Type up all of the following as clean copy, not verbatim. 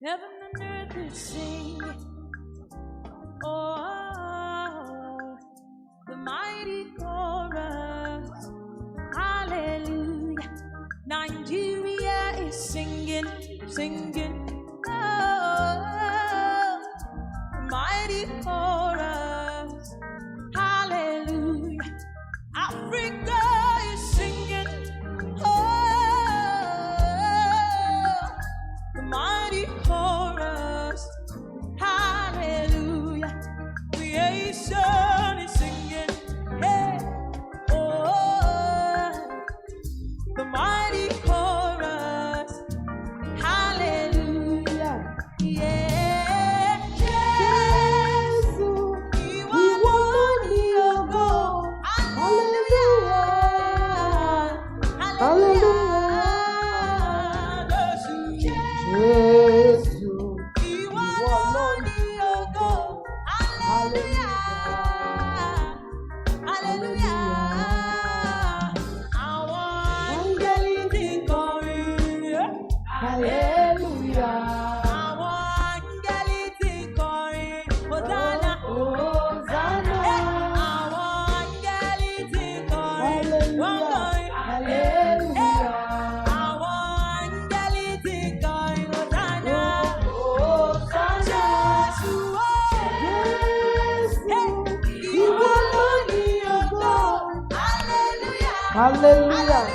Heaven and earth will sing. Oh, the mighty chorus. Hallelujah. Nigeria is singing, singing. Oh, the mighty chorus. Hallelujah. Africa is singing. Oh, the mighty chorus. Hallelujah. Creation is singing. Hey. Oh, the mighty chorus. Hallelujah. Yeah. Jesus. We want you go. Hallelujah. Hallelujah. Jesus. We want you go. Hallelujah. Hallelujah. Our angels in glory. Hallelujah. Our angels in glory. Hosanna. Hosanna. Our angels in glory. Hallelujah. Hallelujah. Our angels in glory. Hosanna. Hosanna. We want you go. Hallelujah.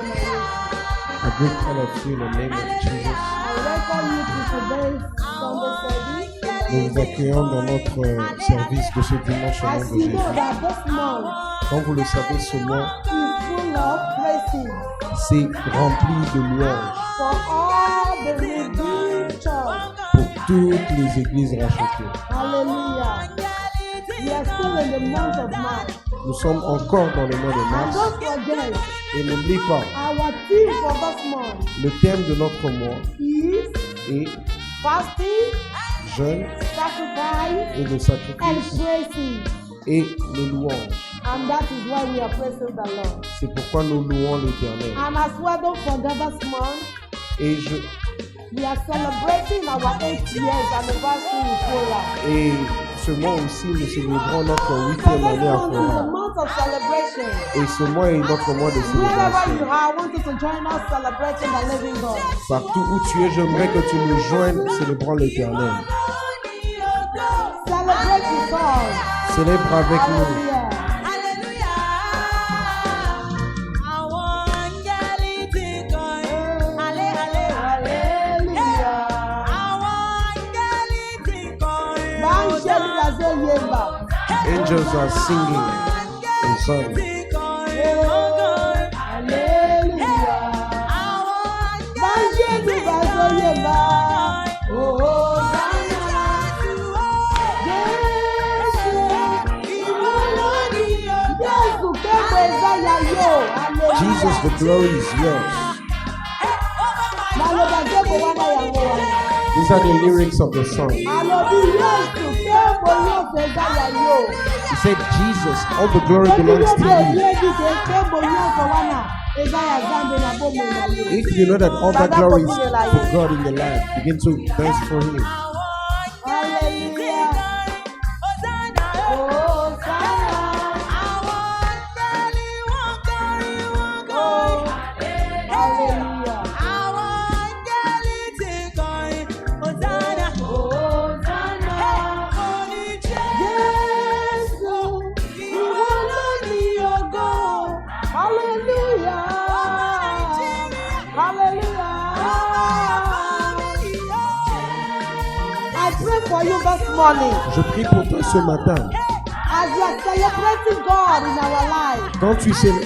I greet all of you in the name of Jesus. I welcome you to today's Sunday service. Nous vous accueillons dans notre service de ce dimanche au nom As de you Jésus. know that this month Comme vous le savez, ce mois, is full of blessings c'est rempli de louanges for all the redeemed church. pour toutes les églises rachetées. Hallelujah. We are still in the month of March. Nous sommes encore dans le mois de And mars. don't forget, Et n'oublie pas, our theme for this month le thème de notre mois is est fasting, jeûne sacrifice, et le and sacrifice praising. et les louanges. And that is why we are praising the Lord. C'est pourquoi nous louons l'Éternel. And as well, don't forget this month, Et we are celebrating our 8 years anniversary in Kola. ce mois aussi, nous célébrons notre So 8e this année à month is a Fora. month of celebration. Et ce mois est notre mois de Wherever you célébration. are, I want you to join us celebrating the living God. Partout où tu es, j'aimerais que tu nous joignes célébrant l'Éternel. Celebrate with God. Célèbre avec nous. Hallelujah. Angels are singing in song. Jesus, the glory is yours. These are the lyrics of the song. He said, Jesus, all the glory belongs to you. If you know that all that glory is for God in the land, begin to dance for Him. Je prie pour toi ce matin. As you are celebrating God in our life,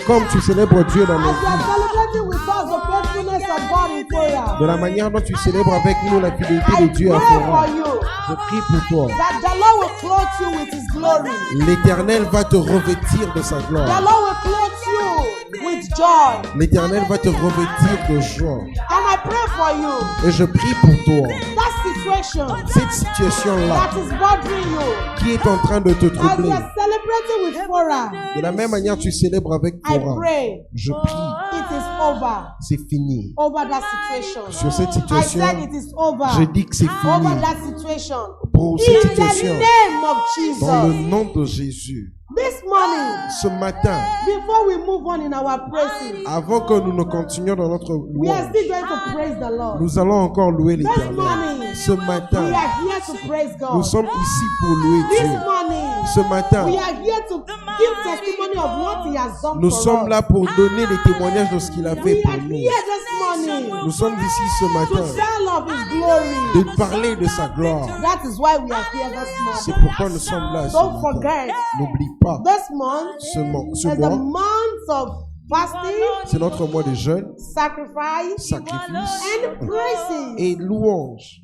Comme tu célèbres Dieu dans nos as you are vies, celebrating with us the faithfulness of God in prayer, de la manière dont tu célèbres avec nous la fidélité I de Dieu à pray for Fora, you je prie pour toi. that the Lord will clothe you with His glory. L'Éternel va te revêtir de sa The gloire. Lord will clothe you with joy. L'Éternel va te revêtir de joie. And I pray for you. Et je prie pour toi. That situation situation cette situation-là that is bothering you, qui est en train de te as troubler, you are celebrating with Phora, de la même manière tu célèbres avec I Cora, pray je prie, it is over. c'est fini. Over that situation. Sur cette I situation, said it is over. je dis que c'est Over fini. that situation. Pour cette In situation, the name of dans le Jesus. nom de Jésus, This morning, ce matin, before we move on in our praises, avant que nous ne continuions dans notre we are louange, still going to praise the Lord. nous allons encore louer This l'Éternel. morning, Ce we matin, are here to praise nous God. sommes ici pour louer This Dieu. morning, Ce matin, we are here to give testimony of what He has done nous for sommes us. là pour donner les témoignages de ce qu'il a fait We pour are nous. here this morning Nous sommes ici ce to matin tell of His glory. de parler de sa gloire. That is why we are here this C'est morning. pourquoi nous sommes là ce Don't matin. forget, N'oublie pas, this month ce is the mois, month of fasting, c'est notre mois de jeûne, sacrifice, sacrifice and praises. et louange.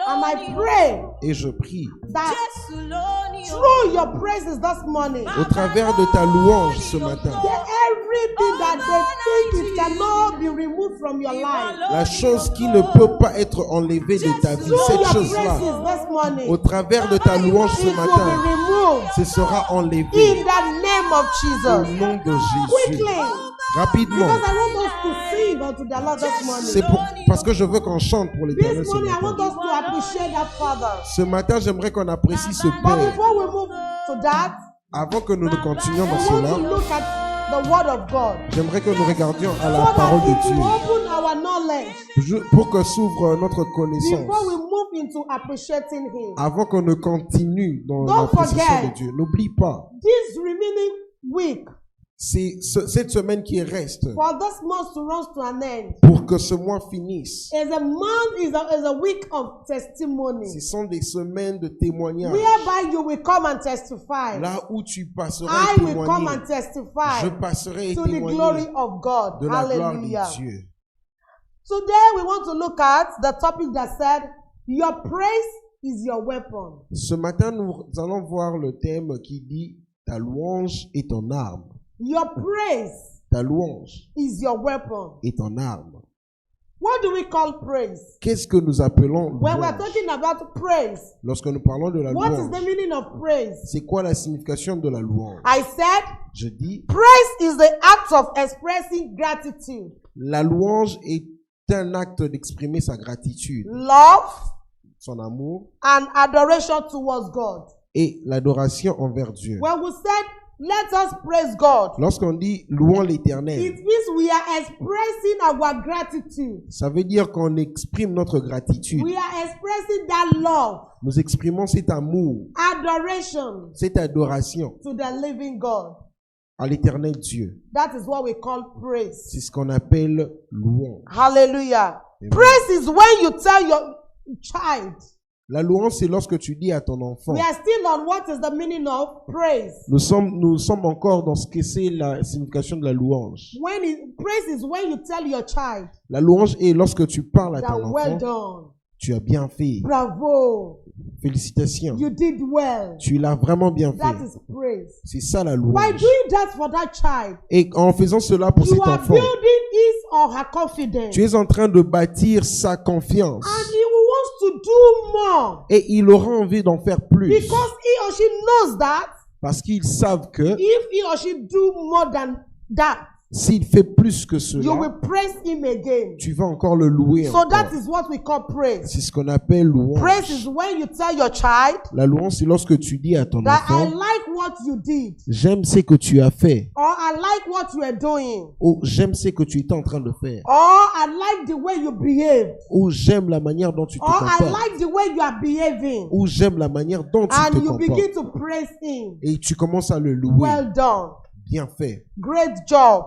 And I pray Et je prie, that through your praises this morning, au travers de ta louange ce matin, that everything that they think it cannot be removed from your life, la chose qui ne peut pas être enlevée de ta vie, through cette your chose-là, praises this morning, au travers de ta louange ce it will matin, be removed ce sera enlevé in the name of au Jesus. nom de Jésus. Quickly, Rapidement. because I want us to sing unto the Lord this C'est morning. parce que je veux qu'on chante pour l'Éternel This ce morning, I matin. want us to appreciate that Father. Ce matin, j'aimerais qu'on apprécie ce But Père. before we move to that, Avant que nous ne continuions dans I want to cela, look at the Word of God. j'aimerais que nous regardions à So la parole that de it will Dieu open our knowledge pour que s'ouvre notre before connaissance. we move into appreciating Him. Avant qu'on ne continue dans Don't l'appréciation forget. de Dieu. N'oublie pas, This remaining week cette semaine qui reste, for this month to run to an end pour que ce mois finisse, is a month, is a week of testimony. ce sont des semaines de témoignages. Whereby you will come and testify. Là où tu passeras I et will come témoigner, and testify je passerai et to the glory témoigner of God. de la gloire Hallelujah. de Dieu. Today we want to look at the topic that said, your praise is your weapon. Ce matin, nous allons voir le thème qui dit ta louange est ton arme. Your praise Ta louange is your weapon. est ton arme. What do we call praise? Qu'est-ce que nous appelons When we're louange? talking about praise, Lorsque nous parlons de la what is louange, the meaning of praise? c'est quoi la signification de la louange? I said, Je dis, praise is the act of expressing gratitude, la louange est un acte d'exprimer sa gratitude, love, son amour and adoration towards God. et l'adoration envers Dieu. When we said, let us praise God, Lorsqu'on dit louons it l'Éternel, means we are expressing our gratitude. ça veut dire qu'on exprime notre gratitude. We are expressing that love, Nous exprimons cet amour, adoration cette adoration to the living God. à l'Éternel Dieu. That is what we call praise. C'est ce qu'on appelle louange. Hallelujah. Amen. Praise is when you tell your child. La louange, c'est lorsque tu dis à ton enfant. We are still on what is the meaning of praise. Nous sommes encore dans ce que c'est la signification de la louange. Praise is when you tell your child La louange est lorsque tu parles à that ton well enfant, done, tu as bien fait. bravo, Félicitations. you did well. Tu l'as vraiment bien That fait. is praise. C'est ça la By louange. doing that for that child, Et en faisant cela pour you cet are enfant, building his or her confidence. tu es en train de bâtir sa confiance. And he wants to do more Et il aura envie d'en faire plus. because he or she knows that Parce qu'ils savent que if he or she do more than that, s'il fait plus que you cela, will praise him again. tu vas encore le louer So encore. that is what we call praise. C'est ce qu'on appelle louange. Praise is when you tell your child La louange, c'est lorsque tu dis à ton that I enfant, like what you did, j'aime ce que tu as fait. or I like what you are doing, Ou j'aime ce que tu étais en train de faire. or I like the way you behave, Ou j'aime la manière dont tu te or I comportes. like the way you are behaving, Ou j'aime la manière dont tu and te you begin comportes. to praise him. Et tu commences à le louer. Well done, Bien fait. great job,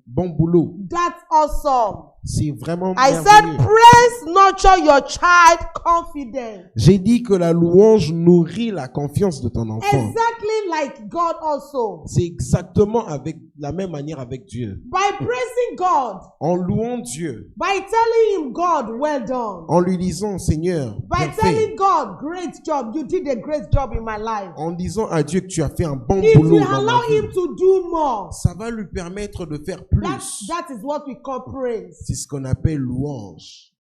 Bon boulot. that's awesome. C'est vraiment I said merveilleux. praise nurture your child confidence. J'ai dit que la louange nourrit la confiance de ton enfant. Exactly like God also. C'est exactement avec la même manière avec Dieu. By praising God, En louant Dieu, by telling him, God, well done. en lui disant Seigneur, By bien telling fait, God, great job. You did a great job in my life. en disant à Dieu que tu as fait un bon It boulot will dans ma allow vie, him to do more. ça va lui permettre de faire plus. That is what we call praise. C'est ce qu'on appelle louange.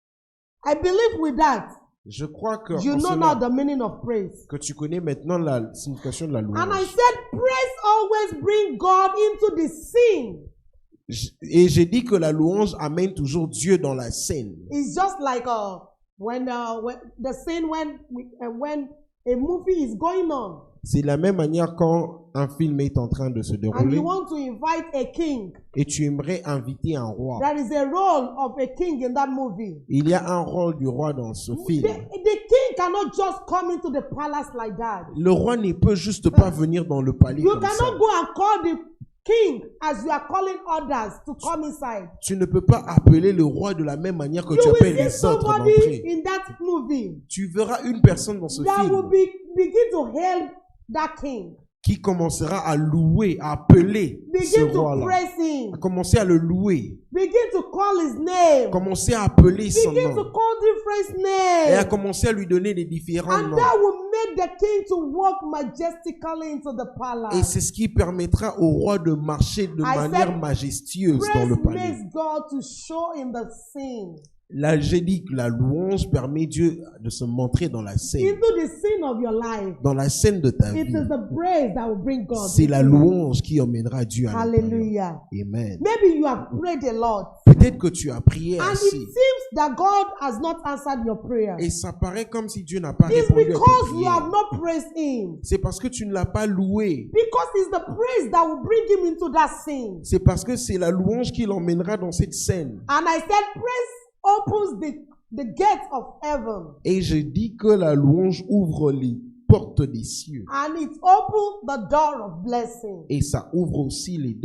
I believe with that, Je crois que, You en know cela, now the meaning of praise. que tu connais maintenant la signification de la louange. And I said, praise always bring God into the scene. Et j'ai dit que la louange amène toujours Dieu dans la scène. It's just like when the scene when a movie is going on C'est la même manière quand un film est en train de se and dérouler you want to invite a king. et tu aimerais inviter un roi. There is a role of a king in that movie. Il y a un rôle du roi dans ce film. The king cannot just come into the palace like that. Le roi ne peut juste pas venir dans le palais You comme ça. cannot go and call the king as you are calling others to come inside. Tu ne peux pas appeler le roi de la même manière que tu You appelles will see les autres somebody d'entrer. in that movie Tu verras une personne dans ce that film will begin to hail that king. qui commencera à louer, à appeler ce Begin to roi-là. praise him. À commencer à le louer. Begin to call his name. Commencer à appeler son Begin to nom. call different Et à names. commencer à lui donner des différents And noms. that will make the king to walk majestically into the Et palace. c'est ce qui permettra au roi de marcher de I manière said, majestueuse dans Praise le palais. makes God to show in the scene. Là, j'ai dit que la louange permet Dieu de se montrer dans la scène. Into the scene of your life. Dans la scène de ta It vie. is the praise that will bring God. C'est la into it. louange qui emmènera Dieu à l'intérieur. Hallelujah. Amen. Maybe you have prayed a lot. Peut-être que tu as prié And it assez. seems that God has not answered your prayer. Et ça paraît comme si Dieu n'a pas It's répondu à tes because you prières. have not praised Him. C'est parce que tu ne l'as pas loué. Because it's the praise that will bring Him into that scene. C'est parce que c'est la louange qui l'emmènera dans cette scène. And I said, praise opens the gates of heaven. Et je dis que la louange ouvre les portes des cieux. And it opens the door of blessing. Et ça ouvre aussi les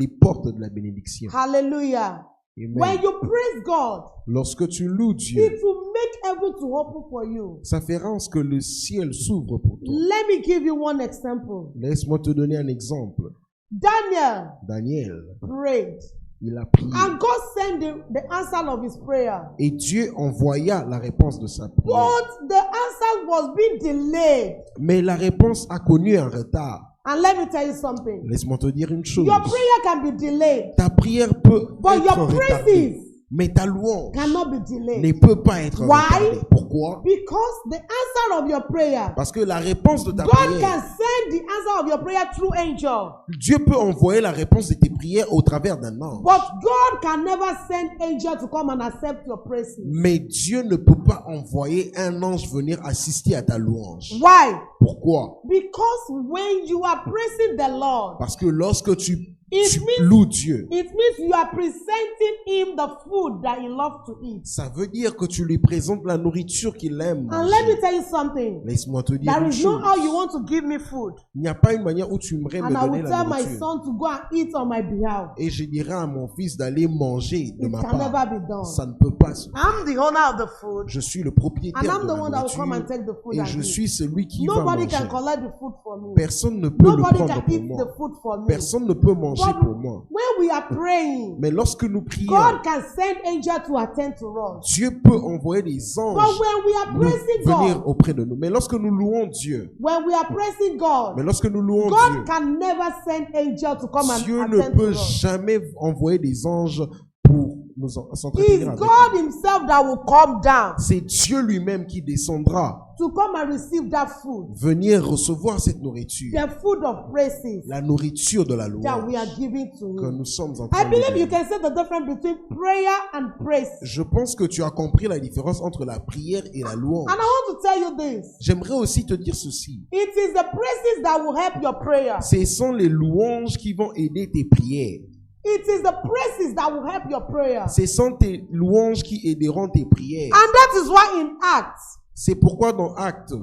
portes de la bénédiction. Hallelujah. Amen. When you praise God, Lorsque tu loues Dieu, it will make heaven to open for you. ça fera en ce que le ciel s'ouvre pour toi. Let me give you one example. Laisse-moi te donner un exemple. Daniel Daniel, prayed. il a prié. And God sent the answer of his prayer. Et Dieu envoya la réponse de sa prière. But the answer was being delayed. Mais la réponse a connu un retard. And let me tell you something. Laisse-moi te dire une chose. Your prayer can be delayed, Ta prière peut but être your retardée. praises Mais ta louange cannot be ne delayed. peut pas être Why? retardée. Pourquoi? Because the answer of your prayer, Parce que la réponse de ta God prière, can send the answer of your prayer through angel. Dieu peut envoyer la réponse de tes prières au travers d'un ange. But God can never send angel to come and accept your praises. Mais Dieu ne peut pas envoyer un ange venir assister à ta louange. Why? Pourquoi? Because when you are praising the Lord, Parce que lorsque tu It means- loues Dieu, it means you are presenting him the food that he loves to eat. ça veut dire que tu lui présentes la nourriture qu'il aime And let me manger. tell you something. Laisse-moi te dire There une is no chose. how you want to give me food. Il n'y a pas une manière où tu aimerais And me I donner will la tell my nourriture. son to go and eat on my behalf. Et je dirais à mon fils d'aller manger de It ma can part. never be done. Ça ne peut pas se faire. I'm the owner of the food. Je suis le And propriétaire I'm de the la one that will come and nourriture take the food et and je eat. suis celui qui va Nobody manger. can collect the food for me. Personne ne peut le Nobody prendre can pour eat moi. the food for me. Personne ne peut manger But pour moi. when we are praying, Mais lorsque nous prions, God can send angels to attend to us. Dieu peut envoyer des But anges when we are nous praising venir God, auprès de nous. Mais lorsque nous louons Dieu, when we are praising God, mais lorsque nous louons God Dieu, can never send angels to come and Dieu attend ne peut to us. jamais envoyer des anges pour nous It's s'entretenir avec God nous. himself that will come down C'est Dieu lui-même qui descendra to come and receive that food. venir recevoir cette nourriture, The food of praises la nourriture de la that we are louange giving to que him. nous sommes en I train de believe you vivre. can see the difference between prayer and praise. Je pense que tu as compris la différence entre la prière et la louange. And I want to tell you this. J'aimerais aussi te dire ceci. It is the praises that will help your prayer. Ce sont les louanges qui vont aider tes prières. It is the praises that will help your prayer. Ce sont tes louanges qui aideront tes prières. And that is why in Acts C'est pourquoi dans Acte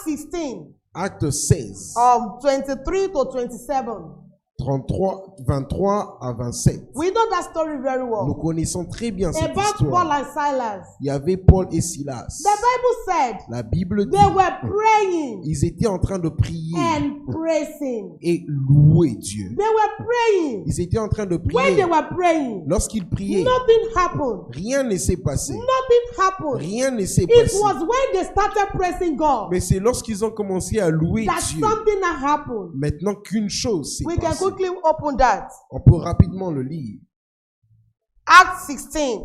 16, Acte 16, 23 to 27, 23 à 27, we know that story very nous well. connaissons très bien cette About Paul histoire. and Silas. Il y avait Paul et Silas. The Bible said La Bible dit they were praying ils étaient en train de prier and praising. et louer Dieu. They were praying. Ils étaient en train de When prier. they were praying, Lorsqu'ils priaient, nothing happened. rien ne s'est passé. Nothing happened. Rien ne s'est It passé. was when they started praising God Mais c'est lorsqu'ils ont commencé à louer that Dieu, something had happened. maintenant qu'une chose s'est We can passée. quickly open that. On peut rapidement le lire. Acts 16.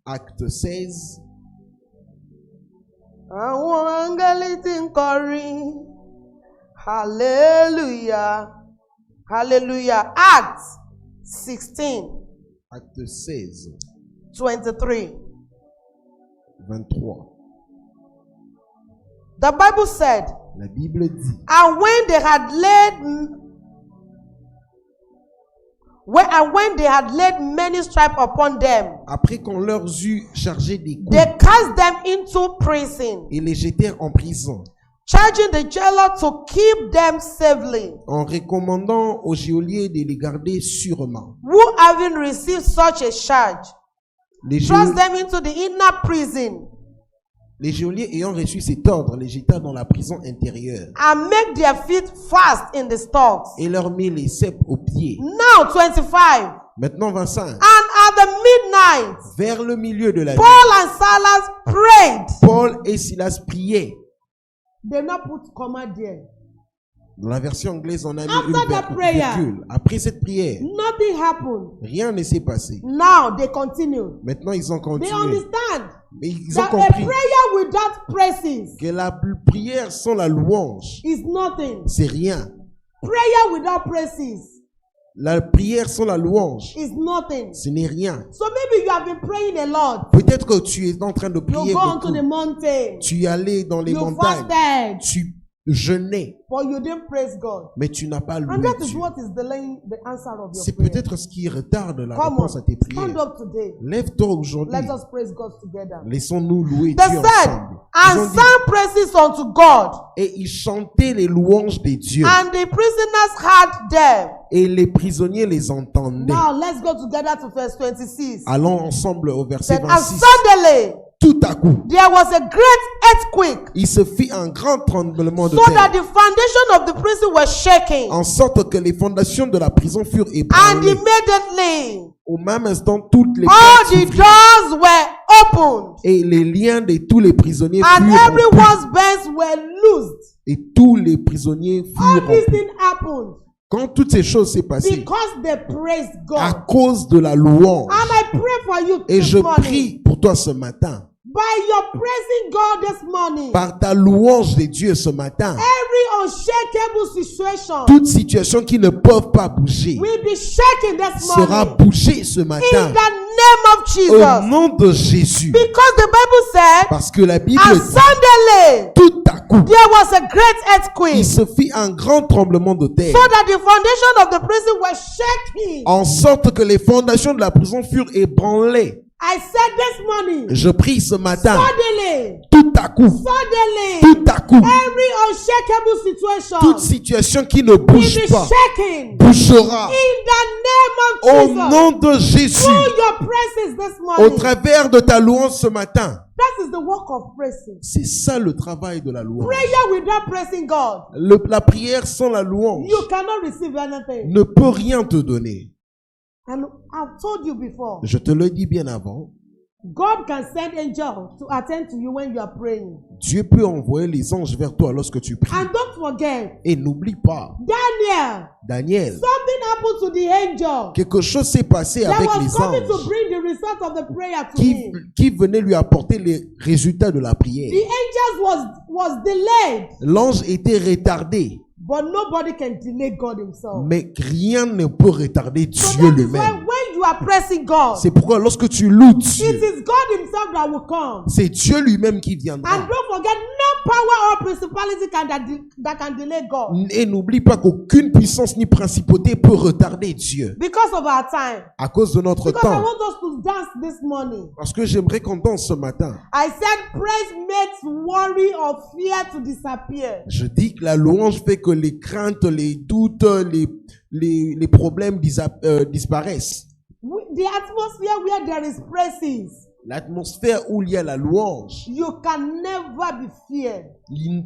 Acte 16, Àwọn áńgẹ́lì tí ń kọrin. Hallelujah. Hallelujah. Acts 16, Acte 16, 23. 23. The Bible said, La Bible dit, and when they had laid many stripes upon them, après qu'on leur eut chargé des coups, they cast them into prison, et les jetèrent en prison, charging the jailer to keep them safely, en recommandant au geôlier de les garder sûrement. who having received such a charge, Les thrust them into the inner prison, geôliers ayant reçu cet ordre, les jeta dans la prison intérieure and make their feet fast in the stocks. et leur mit les ceps aux pieds. Now 25. Maintenant 25. And at the midnight, Vers le milieu de la nuit, Paul and Silas prayed. Paul et Silas priaient. They not put comma there. Dans la version anglaise, on a mis After une the prayer, virgule. Après cette prière, Nothing happened. rien ne s'est passé. Now they continue. Maintenant, ils ont They continué. understand Mais ils ont that a compris prayer without praises que la prière sans la louange, is nothing. c'est rien. Prayer without praises La prière sans la louange, is nothing. ce n'est rien. So maybe you have been praying a lot. Peut-être que tu es en train de You prier go onto beaucoup. the mountain. Tu y allais dans les You montagnes. fasted. Tu jeûnais, But you didn't praise God. mais tu n'as pas loué And that is Dieu. what is delaying the answer of your C'est prayer. peut-être ce qui retarde la Come réponse on. à tes Stand prières. up today. Lève-toi aujourd'hui. Let us praise God together. Laissons-nous louer They Dieu said, ensemble. Ils ont and dit, sang praises unto God. et ils chantaient les louanges des dieux. And the prisoners heard them. Et les prisonniers les entendaient. Now let's go together to verse 26. Allons ensemble au verset Then, and 26. suddenly Tout à coup, there was a great earthquake, il se fit un grand tremblement de so that terre, the foundation of the prison was shaking. en sorte que les fondations de la prison furent And ébranlées. immediately Au même instant, toutes les all portes the s'ouvrirent, doors were opened, et les liens de tous les prisonniers and furent rompus, everyone's bands were loosed. et tous les prisonniers All furent these rompus. things happened Quand toutes ces choses s'est passées, because they praised à God. cause de la louange, And I pray for you et this je morning. prie pour toi ce matin, By your praising God this morning, par ta louange de Dieu ce matin, every unshakable situation toute situation qui ne peuvent pas bouger will be shaken this sera morning. bougée ce In matin the name of au Jesus. nom de Jésus. Because the Bible said, Parce que la Bible and dit, suddenly tout à coup, there was a great earthquake, il se fit un grand tremblement de terre, so that the foundation of the prison was shaking. en sorte que les fondations de la prison furent ébranlées. I said this morning, Je prie ce matin, suddenly, tout à coup, suddenly, tout à coup, every unshakable situation toute situation qui ne will bouge be pas shaken. bougera In the au name of Jesus. nom de Jésus, Through your praises this au morning. travers de ta louange ce matin. That is the work of praising. C'est ça le travail de la louange. Prayer without praising God, La prière sans la louange you cannot receive anything. ne peut rien te donner. And I've told you before, Je te le dis bien avant. God can send angels to attend to you when you are praying. Dieu peut envoyer les anges vers toi lorsque tu pries. And don't forget, Et n'oublie pas, Daniel, Daniel, something happened to the angel quelque chose s'est passé that avec was les coming to anges bring the result of the prayer to qui, him. qui venaient lui apporter les résultats de la prière. The angels was delayed, L'ange était retardé, but nobody can delay God himself. mais rien ne peut retarder So Dieu that is why lui-même. when you are pressing God, C'est pourquoi lorsque tu loues it Dieu, is God himself that will come. c'est Dieu lui-même qui And viendra. don't forget, no power or principality that can delay God. Et n'oublie pas qu'aucune puissance ni principauté peut retarder Dieu Because of our time. à cause de notre Because I temps. want us to dance this morning. Parce que j'aimerais qu'on danse ce matin. I said praise makes worry or fear to disappear. Je dis que la louange fait que les craintes, les doutes, les problèmes disparaissent. The atmosphere where there is praises, L'atmosphère où il y a la louange, you can never be feared.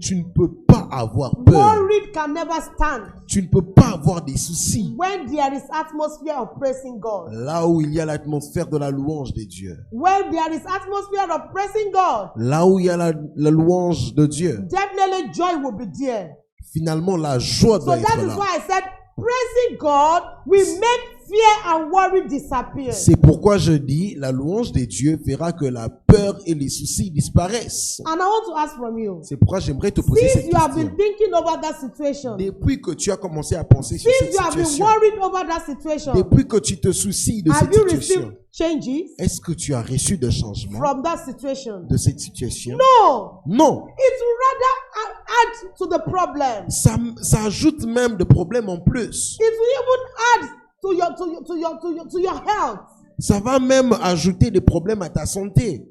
tu ne peux pas avoir peur. Worried can never stand Tu ne peux pas avoir des soucis. when there is atmosphere of praising God. Là où il y a l'atmosphère de la louange de Dieu. When there is atmosphere of praising God, Là où il y a la louange de Dieu. definitely joy will be there. Finalement, la joie So doit that être is là. why I said praising God will make fear and worry disappear. C'est pourquoi je dis, la louange de Dieu fera que la peur et les soucis disparaissent. And I want to ask from you, C'est pourquoi j'aimerais te poser since cette you have question. been thinking over that situation, Depuis que tu as commencé à penser sur since cette you have been situation, worried over that situation, depuis que tu te soucies de have cette you situation, received changes est-ce que tu as reçu de changements from that situation? de cette situation? No. Non. It will rather add to the problem. Ça ajoute même des problèmes en plus. It will even add to your health Ça va même ajouter des problèmes à ta santé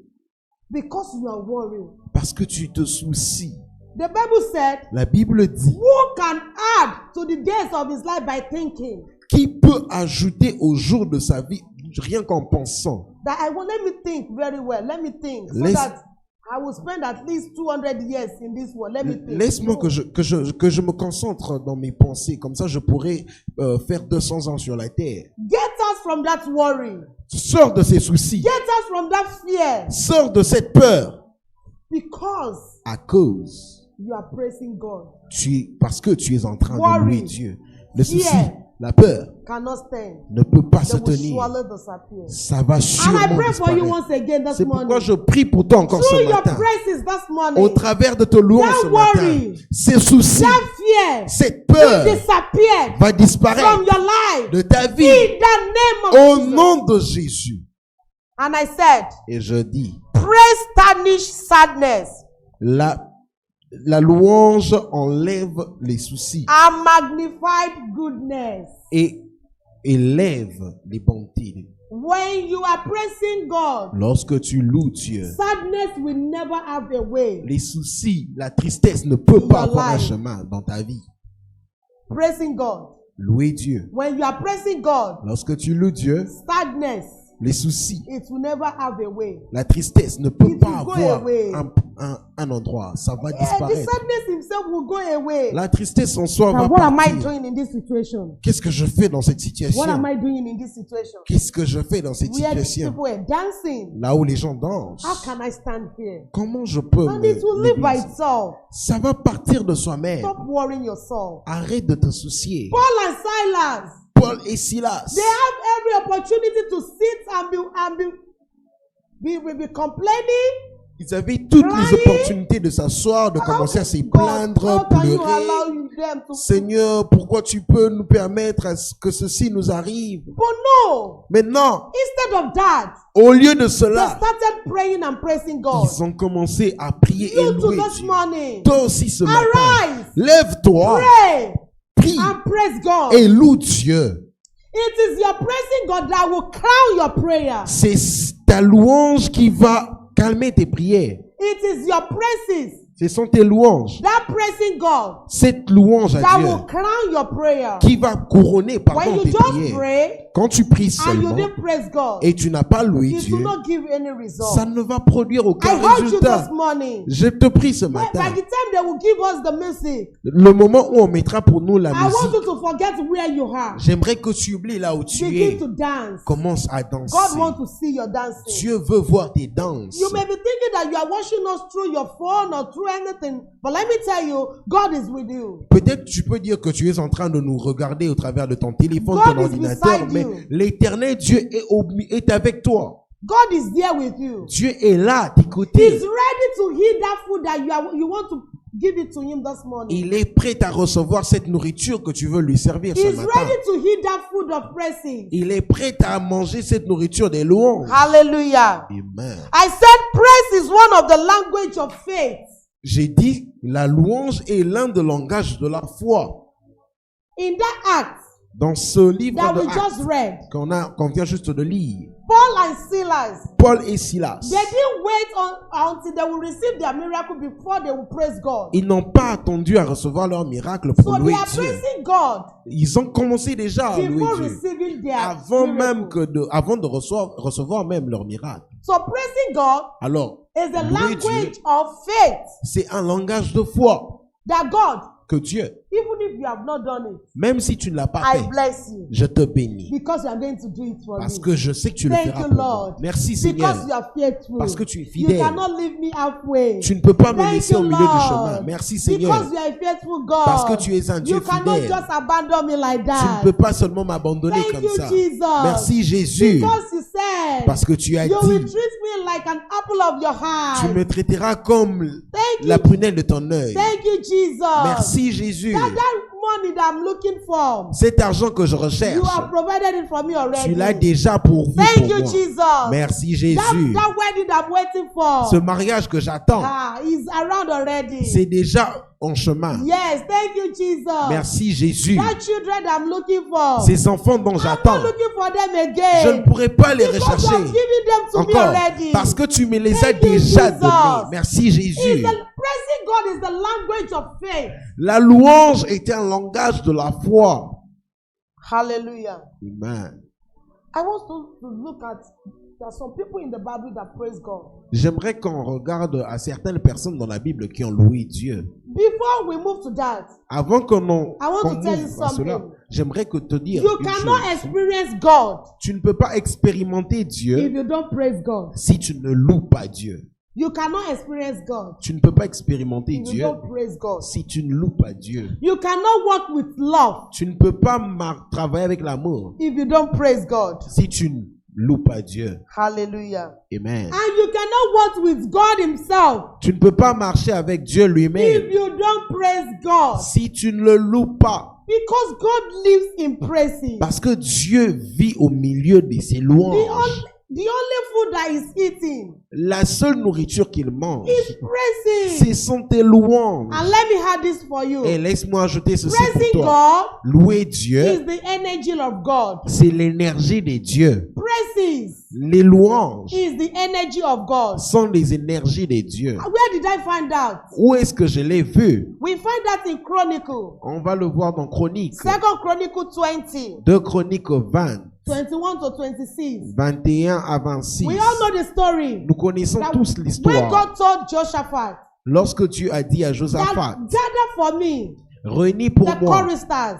because you are worried. parce que tu te soucies. The Bible said, La Bible dit, who can add to the days of his life by thinking? qui peut ajouter au jour de sa vie rien qu'en pensant? That let me think very well. Let me think so Laisse- that I will spend at least 200 years in this world. Let me think. Laisse-moi No. que je me concentre dans mes pensées. Comme ça, je pourrais faire 200 ans sur la terre. Get us from that worry. Sors de ces soucis. Get us from that fear Sors de cette peur. because À cause, you are praising God. parce que tu es en train de Worry. louer Dieu. Le souci, Fear. la peur Cannot stand. ne peut pas se They will tenir. swallow disappear. Ça va And I sûrement pray for you disparaître. once again this C'est pourquoi morning. je prie pour toi encore Through ce your matin. praises this Au morning, travers de tes louanges that ce matin, worry, ces soucis, that fear cette peur disappear va disparaître from your life de ta vie in the name of au Jesus. nom de Jésus. And I said, Et je dis, praise tarnish sadness la louange enlève les soucis and magnified goodness. et élève les bontés. When you are praising God, Lorsque tu loues Dieu, sadness will never have a way. les soucis, la tristesse ne peut In pas your avoir un life. chemin dans ta vie. Praising God. Louer Dieu. When you are praising God, Lorsque tu loues Dieu, sadness, les soucis, it will never have a way. la tristesse ne peut It pas will go avoir away. un endroit. Ça va The disparaître. sadness himself will go away. La tristesse en soi va Now, what am I partir. doing in this situation? Qu'est-ce que je fais dans cette What situation? am I doing in this situation? Qu'est-ce que je fais dans cette Where these situation? people are dancing. Là où les gens dansent. How can I stand here? Comment je peux And it will live by l'église? itself. Ça va partir de soi-même. Stop worrying yourself. Arrête de te soucier. Paul and Silas, Paul et Silas, they have every opportunity to sit and be complaining. ils avaient toutes les Crying. opportunités de s'asseoir, de commencer à se plaindre, how can you pleurer. allow them to? Seigneur, pourquoi tu peux nous permettre à ce que ceci nous arrive? But no. Mais non, Instead of that, au lieu de they cela, started praying and praising God. ils ont commencé à prier et You too louer this Dieu. morning. Toi aussi ce matin, Arise, lève-toi, pray, prie and praise God. et loue Dieu. It is your praising God that will crown your prayer. C'est ta louange qui va calmer tes prières. It is your praises, Ce sont tes louanges. that praising God, Cette louange à that Dieu will crown your prayer. qui va couronner When pardon you tes just prières. pray Quand tu pries and you seulement didn't praise God, et tu n'as pas loué it Dieu, will not give any result. ça ne va produire I aucun heard you résultat. this morning. Je te prie ce By matin, the time they will give us the music, le moment où on mettra pour nous la I want musique, you to forget where you are. j'aimerais que tu oublies là où tu Begin es. to dance. Commence à danser. God wants to see your dancing. Dieu veut voir tes danses. You may be thinking that you are watching us through your phone or through anything, but let me tell you, God is with you. Peut-être tu peux dire que tu es en train de nous regarder au travers de ton téléphone, God ton is ordinateur, beside mais you. l'éternel Dieu est avec toi. God is there with you. Dieu est là à tes He's côtés. ready to heal that food that you want to give it to him this morning. Il est prêt à recevoir cette nourriture que tu veux lui servir ce He's matin. ready to heal that food of praising. Il est prêt à manger cette nourriture des louanges. Hallelujah. Amen. I said praise is one of the language of faith. J'ai dit, la louange est l'un des langages de la foi. In that act Dans ce livre that de we just Actes read, qu'on vient juste de lire, Paul and Silas, Paul et Silas, they didn't wait until they will receive their miracle before they will praise God. ils n'ont pas attendu à recevoir leur miracle So pour they louer are Dieu. praising God Ils ont commencé déjà à louer before Dieu receiving their avant même miracle. avant de recevoir même leur miracle. So praising God Alors, is a louer language Dieu, of faith c'est un langage de foi that God, que Dieu, even if you have not done it, Même si tu ne l'as pas I fait, bless you. je te bénis. Because you are going to do it for Parce me. que je sais que tu le Thank feras you, pour moi. Lord. Merci Seigneur. Because you are faithful. Parce que tu es You fidèle. cannot leave me halfway. Tu ne peux pas me Thank laisser you, au milieu du Lord. chemin. Merci Seigneur. Because you are a faithful God. Parce que tu es un Dieu You cannot fidèle. just abandon me like Tu that. ne peux pas seulement m'abandonner Thank comme you, ça. Jesus. Merci Jésus. Because you said Parce que tu as you will dit, treat me like an apple of your tu eye. me traiteras comme Thank la you. prunelle de ton œil. Thank you, Jesus. Merci Jésus. That money that I'm looking for, Cet argent que je you recherche, have provided it for me already. tu l'as déjà pourvu Thank pour you, moi. Jesus. Merci That, Jésus. that wedding I'm waiting for Ce mariage que j'attends, is around already. c'est déjà en chemin. Yes, thank you, Jesus. Merci Jésus. That children I'm looking for, Ces enfants dont I'm j'attends, not looking for them je ne again. pourrai pas les Because you rechercher have given them to me encore already. parce que tu me les as Thank you, déjà Jesus. donnés. Merci Jésus. Praising God is the language of faith. La louange est un langage de la foi. Hallelujah. Amen. I want to look at, there are some people in the Bible that praise God. J'aimerais qu'on regarde à certaines personnes dans la Bible qui ont loué Dieu. Before we move to that, Avant qu'on I want to tell you move à cela, something. j'aimerais que te dire You une cannot chose. experience God Tu ne peux pas expérimenter if Dieu you don't praise God. si tu ne loues pas Dieu. You cannot experience God Tu ne peux pas expérimenter if you Dieu don't praise God. si tu ne loues pas Dieu. You cannot work with love Tu ne peux pas travailler avec l'amour if you don't praise God. si tu ne loues pas Dieu. Hallelujah. Amen. And you cannot work with God himself Tu ne peux pas marcher avec Dieu if lui-même you don't praise God. si tu ne le loues pas. Because God lives in praises. Parce que Dieu vit au milieu de ses louanges. The only food that is eating La seule nourriture qu'il mange, is praising. ce sont tes louanges. And let me add this for you. Et laisse-moi ajouter ceci Praising pour toi. God Louer is Dieu, the energy of God. c'est l'énergie de Dieu. Praises Les louanges is the energy of God. sont les énergies de Dieu. Where did I find out? Où est-ce que je l'ai vu? We find that in Chronicle. On va le voir dans Chroniques. Second Chronicle 20, 2 Chroniques 20, 21 to 26. 21 à 26. We all know the story. Nous connaissons That tous when l'histoire. God told Joshaphat, Lorsque Dieu a dit à that Josaphat, gather for me réunis pour the moi choristers,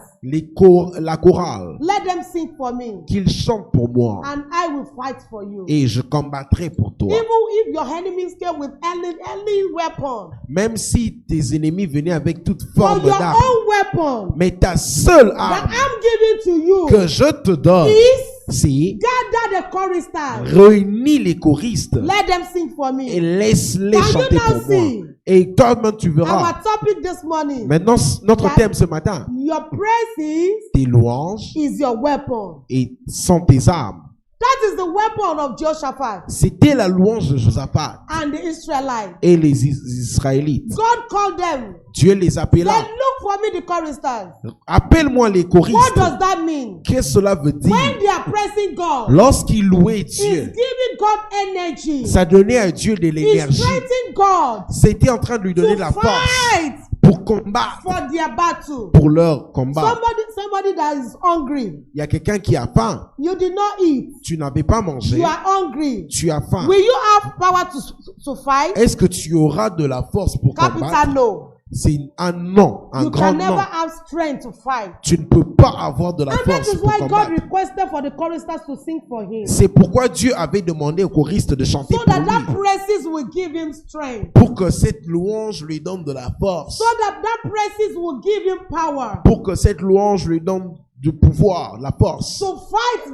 la chorale, let them sing for me, qu'ils chantent pour moi, and I will fight for you. et je combattrai pour toi. Even if your enemies came with any weapon, Même si tes ennemis venaient avec toute for forme your d'arme, own weapon mais ta seule that arme I'm giving to you que je te donne, is c'est gather the choristers, réunis les choristes let them sing for et me. laisse-les Can you chanter now pour moi. see? Et toi-même tu verras. Our topic this morning, Maintenant, notre That- thème ce matin, your praises tes louanges is your weapon. et sont tes armes. That is the weapon of Jehoshaphat C'était la louange de Josaphat and the Israelites. et les Israélites. God called them. Dieu les appela. Said, look for me the choristers. Appelle-moi les What choristes. does that mean? Qu'est-ce que cela veut dire? When they are praising God, Lorsqu'ils louaient it's Dieu, giving God energy. ça donnait à Dieu de It's l'énergie. strengthening God C'était en train de lui donner to la force fight pour combattre, for their battle. pour leur combat. Somebody that is hungry, Il y a quelqu'un qui a faim. you did not eat. Tu n'avais pas mangé. You are hungry. Tu as faim. Will you have power to fight? Est-ce que tu auras de la force pour Capital combattre? no. C'est un non, un You grand can never non. have strength to fight. Tu ne peux pas avoir de la And that force is pour why God combattre. requested for the choristers to sing for him. C'est pourquoi Dieu avait demandé aux choristes de chanter So pour that lui. praises will give him strength. Pour que cette louange lui donne de la force. So that praises will give him power Pour que cette louange lui donne du pouvoir, la force. to fight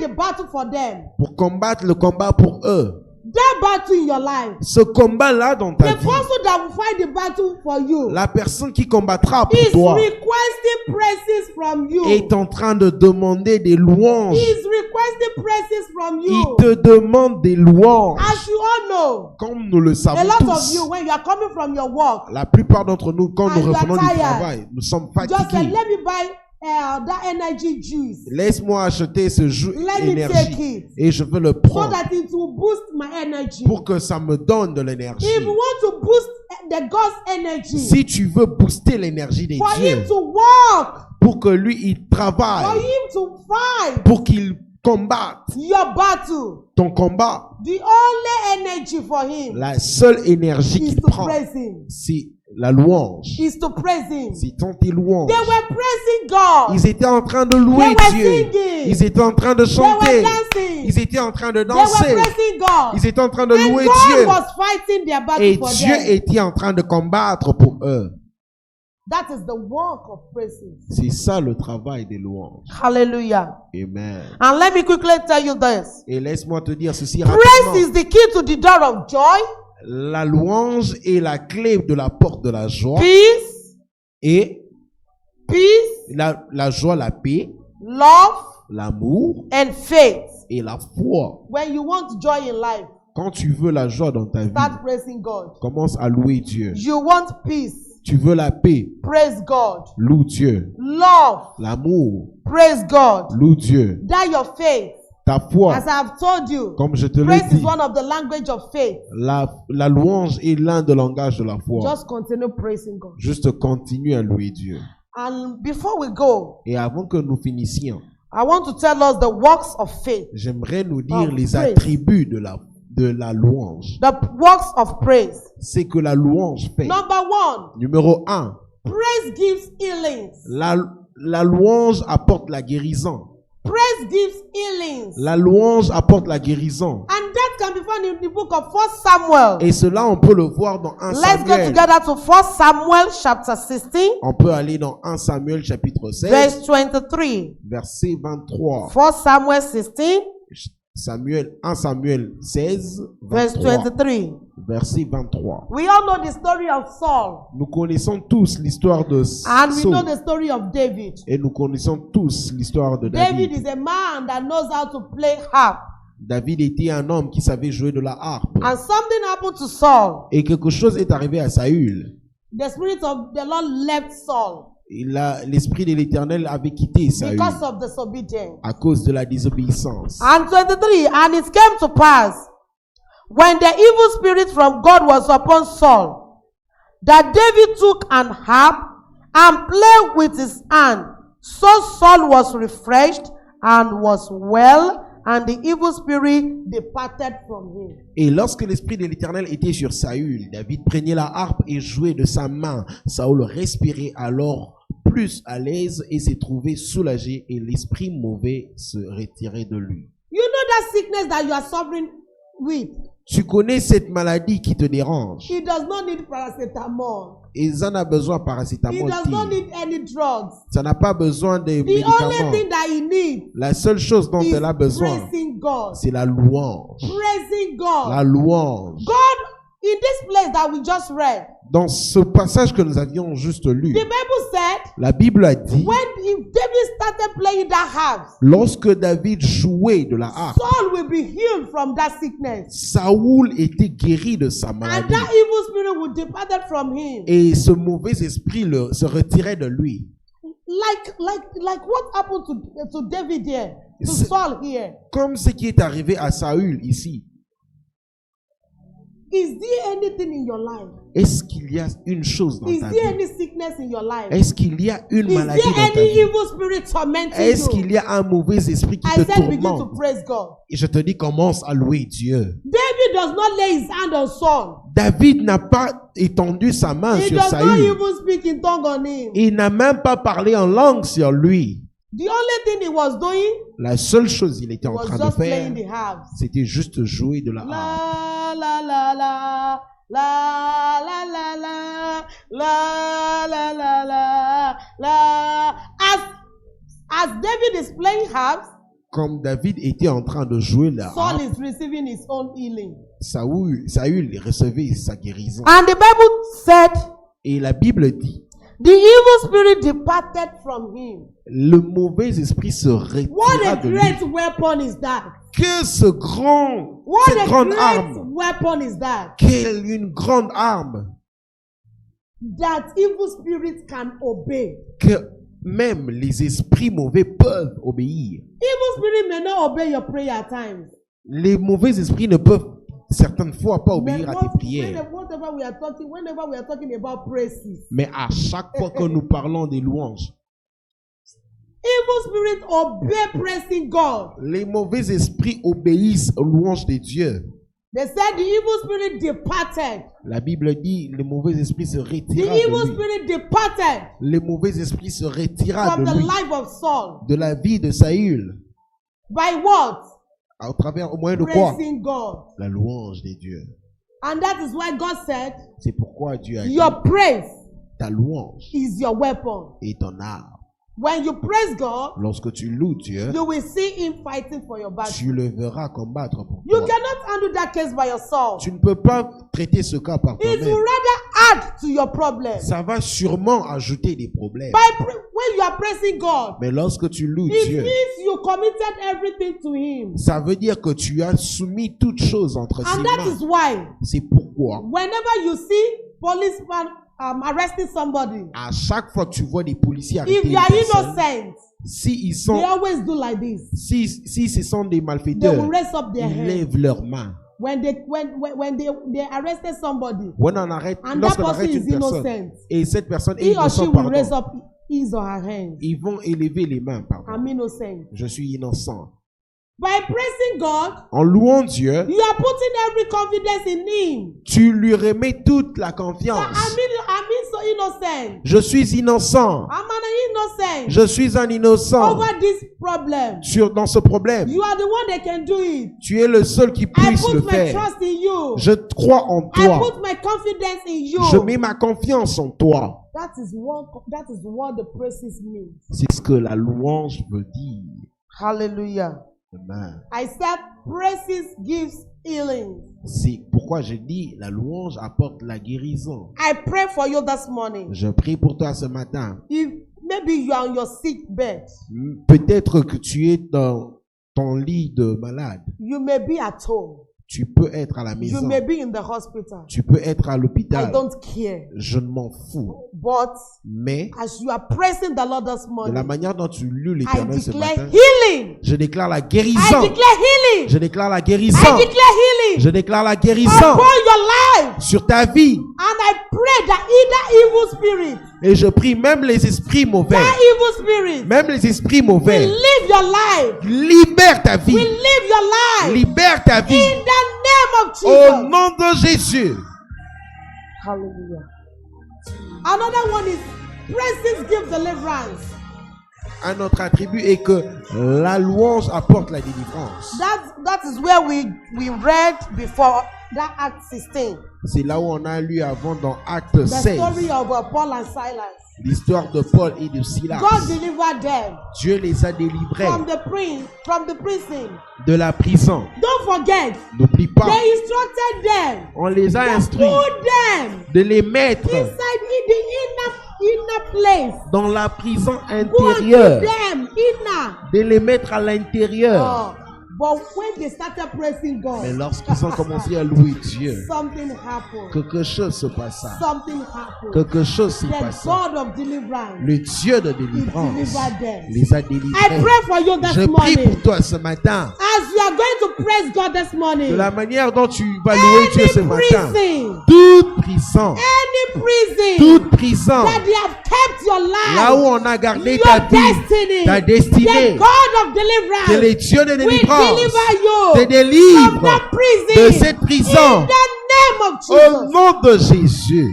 the battle for them. Pour combattre le combat pour eux. That battle in your life. Ce combat-là dans ta The vie, person that will fight the battle for you la personne qui combattra pour is toi requesting praises from you. est en train de demander des louanges. He is requesting praises from Il you. te demande des louanges. As you all know, Comme nous le a savons lot of tous, you, when you are coming from your work, la plupart d'entre nous, quand And nous you are revenons du tired. travail, nous sommes just say, fatigués. let me buy that energy juice. Laisse-moi acheter ce jus Let me take énergie it et je veux le so prendre that it will boost my energy. pour que ça me donne de l'énergie. If you want to boost the God's energy, Si tu veux booster l'énergie des for him dieux, to work, pour que lui il for travaille, him to fight pour qu'il combatte your battle, ton combat, the only energy for him la seule énergie is qu'il to prend, praise him. c'est La louange, is to praise Him. c'est tant tes louanges. They were praising God. Ils étaient en train de louer They were Dieu. singing. Ils étaient en train de They were chanter. dancing. Ils étaient en train de They were danser. praising God. Ils étaient en train de And louer God Dieu. was fighting their battle Et for Dieu them. était en train de combattre pour eux. That is the work of praising. C'est ça le travail des louanges. Hallelujah. Amen. And let me quickly tell you this. Et laisse-moi te dire ceci Praise rapidement. is the key to the door of joy, La louange est la clé de la porte de la joie. peace, Et peace, la joie, la paix, love, l'amour and faith. et la foi. When you want joy in life, Quand tu veux la joie dans ta vie, start praising God. commence à louer Dieu. You want peace, Tu veux la paix, praise God. loue Dieu. Love, L'amour, praise God. loue Dieu. That your faith. Ta foi, As I have told you, comme je te l'ai praise is dit, one of the language of faith. la louange est l'un des langages de la foi. Just continue praising God. Juste continue à louer Dieu. And before we go, Et avant que nous finissions, I want to tell us the works of faith. j'aimerais nous dire Oh, les praise. attributs de la louange. The works of praise. C'est que la louange fait. Number one, Numéro 1, praise gives healings. la louange apporte la guérison. Praise gives healings. La louange apporte la guérison. And that can be found in the book of 1 Samuel. Et cela, on peut le voir dans 1 Let's go Samuel. together to 1 Samuel chapter 16, On peut aller dans 1 Samuel chapitre 16, verse 23. verset 23. 1 Samuel 16, 1 Samuel 16, verse 23. 23. Verset 23. We all know the story of Saul. Nous connaissons tous l'histoire de And we know Saul. the story of David. Et nous connaissons tous l'histoire de David David. is a man that knows how to play harp. David était un homme qui savait jouer de la harpe. And something happened to Saul. Et quelque chose est arrivé à Saül. The spirit of the Lord left Saul L'esprit de l'Éternel avait quitté Saül because of disobedience. à cause de la désobéissance. And 23, and it came to pass, when the evil spirit from God was upon Saul, that David took an harp and played with his hand. So Saul was refreshed and was well, and the evil spirit departed from him. Et lorsque l'esprit de l'Éternel était sur Saül, David prenait la harpe et jouait de sa main. Saül respirait alors plus à l'aise et s'est trouvé soulagé, et l'esprit mauvais se retirait de lui. You know that sickness that you are suffering with? Tu connais cette maladie qui te dérange. He does not need paracetamol. Ils en ont besoin de He paracétamol. does not need any drugs. Ça n'a pas besoin de The only médicaments. thing that he needs La seule chose dont is elle a besoin, praising God. c'est la louange. Praising God. La louange. God, in this place that we just read, Dans ce passage que nous avions juste lu, the Bible said, la Bible a dit, when David started playing that harp, lorsque David jouait de la harpe, Saul will be healed from that sickness. Saoul était guéri de sa And maladie. that evil spirit will depart from him. Et ce mauvais esprit se retirait de lui. Like what happened to David here, to C'est- Saul here. Comme ce qui est arrivé à Saül ici. Is there anything in your life? Est-ce qu'il y a une chose dans Is ta there vie? any sickness in your life? Est-ce qu'il y a une Is maladie there dans ta any vie? evil spirit tormenting Est-ce you? qu'il y a un mauvais esprit qui I te said begin to tourmente? praise God. Et je te dis, commence à louer Dieu. David does not lay his hand on Saul. David n'a pas étendu sa main He sur does not Saül. even speak in tongue on him. Il n'a même pas parlé en langue sur lui. The only thing he was doing La seule chose qu'il était en was train de just faire, playing the harps. c'était juste jouer de la harpe. La la la la la la la la la la la la la. As David is playing harps, Comme David était en train de jouer la Saul harpe, is receiving his own healing. Saül recevait sa guérison. And the Bible said, Et la Bible dit, the evil spirit departed from him. le mauvais esprit se What retira a de lui. great weapon is that? Que cette What a grande great arme, weapon is that? quelle une grande arme That evil spirits can obey. que même les esprits mauvais peuvent obéir. Evil spirit may not obey your prayer at times. Les mauvais esprits ne peuvent certaines fois pas But obéir à tes prières. whenever we are talking about praises, Mais à chaque fois que nous parlons des louanges, evil spirit obey praising God. les mauvais esprits obéissent aux louanges de Dieu. They said the evil spirit departed. La Bible dit, le mauvais esprit se The retira evil de lui. spirit departed Le mauvais esprit se retira from de the lui, life of Saul. de la vie de Saül. By what? Au travers, au moyen de quoi? Praising God. La louange des dieux. And that is why God said, C'est pourquoi Dieu a dit, your praise ta louange is your weapon. est ton arme. When you praise God, Lorsque tu loues Dieu, you will see him fighting for your battle. tu le verras combattre pour You toi. cannot handle that case by yourself. Tu ne peux pas traiter ce cas par It will toi-même. rather add to your problem. Ça va sûrement ajouter des problèmes. When you are praising God, Mais lorsque tu loues it Dieu, means you committed everything to him. ça veut dire que tu as soumis toutes choses entre ses And that mains. is why C'est pourquoi, whenever you see policeman arresting somebody, à chaque fois que tu vois des policiers if arrêter you une are personne, innocent, si ils they sont, always do like this. si ce sont des They malfaiteurs, will raise up their ils hand. lèvent leurs mains. When they arrested somebody, When on arrête, and that lorsqu'on person arrête is une personne, innocent, et cette personne est he or she innocente, will raise pardon, up his or her hand. ils vont élever les mains, pardon. I'm innocent. Je suis innocent. By praising God, En louant Dieu, you are putting every confidence in him. tu lui remets toute la I'm confiance. so innocent. Je suis innocent. I'm an innocent. Je suis un innocent. Over this problem. Dans ce problème, You are the one that can do it. tu es le seul qui I puisse le put my faire. trust in you. Je crois en I toi. put my confidence in you. Je mets ma confiance en toi. That is what the praises mean. C'est ce que la louange veut dire. Hallelujah. Amen. I said praises gives healing. C'est pourquoi je dis la louange apporte la guérison. I pray for you this morning. Je prie pour toi ce matin. If maybe you are on your sick bed, Peut-être que tu es dans ton lit de malade. you may be at home. Tu peux être à la You maison. may be in the hospital. Tu peux être à I l'hôpital. don't care. Je ne m'en fous. But Mais as you are praising the Lord this de la morning, manière dont tu loues I l'Éternel ce declare matin, healing. je déclare la I guérison. declare healing. Je déclare la I guérison. declare healing Je déclare la guérison upon your life. sur ta vie. And I pray that either evil spirit, Et je prie même les esprits mauvais. that evil spirit, Même les esprits will mauvais. live your life. Libère ta vie. Will live your life. Libère ta vie. In the name of Au Jesus. nom de Jésus. Hallelujah. Another one is praises give deliverance. Un autre attribut est que la louange apporte la délivrance. That is where we read before that Act 16. C'est là où on a lu avant dans Acte The 16. story of Paul and Silas. L'histoire de Paul et de Silas. God delivered them Dieu les a délivrés from the prison. de la prison. Don't forget, N'oublie pas, they instructed them. on les a They instruits put them de les mettre inside in the inner place. dans la prison Go and intérieure, keep them inner. de les mettre à l'intérieur. Oh, but when they started praising God, Mais lorsqu'ils ont commencé à louer Dieu, something happened. quelque chose se passa. Something happened. Quelque chose se The passa. God of deliverance. Le Dieu de He délivrance delivered them. les a I délivrés. pray for you this Je prie morning. pour toi ce matin. As you are going to praise God this morning, De la manière dont tu vas louer Dieu ce any matin. prison, Toute prison. any prison Toute prison. that they have kept your Là où life, on a gardé your ta vie, destiny, ta destinée, the God of que deliverance les dieux de will délivrance deliver you te from délivrent that prison de cette prison. in the name of Au Jesus. nom de Jésus.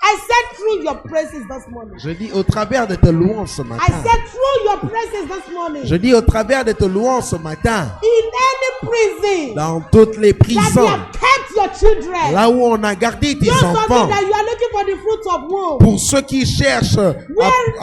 I said through your praises this morning. Je dis au travers de tes louanges ce I matin. said through your praises this morning. Je dis au travers de tes louanges ce matin. In any prison Dans toutes les that you prisons. have kept your children. Là où on a gardé tes Those of enfants. you that you are looking for the fruit of womb. Pour ceux qui cherchent à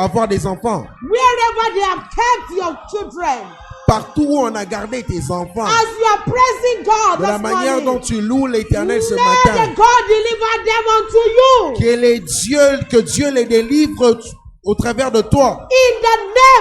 avoir des enfants. Wherever they have kept your children. Partout où on a gardé tes enfants. As you are praising God De la this manière morning, dont tu loues l'Éternel ce let matin. the God deliver them unto you. Que Dieu les délivre au travers de toi. In the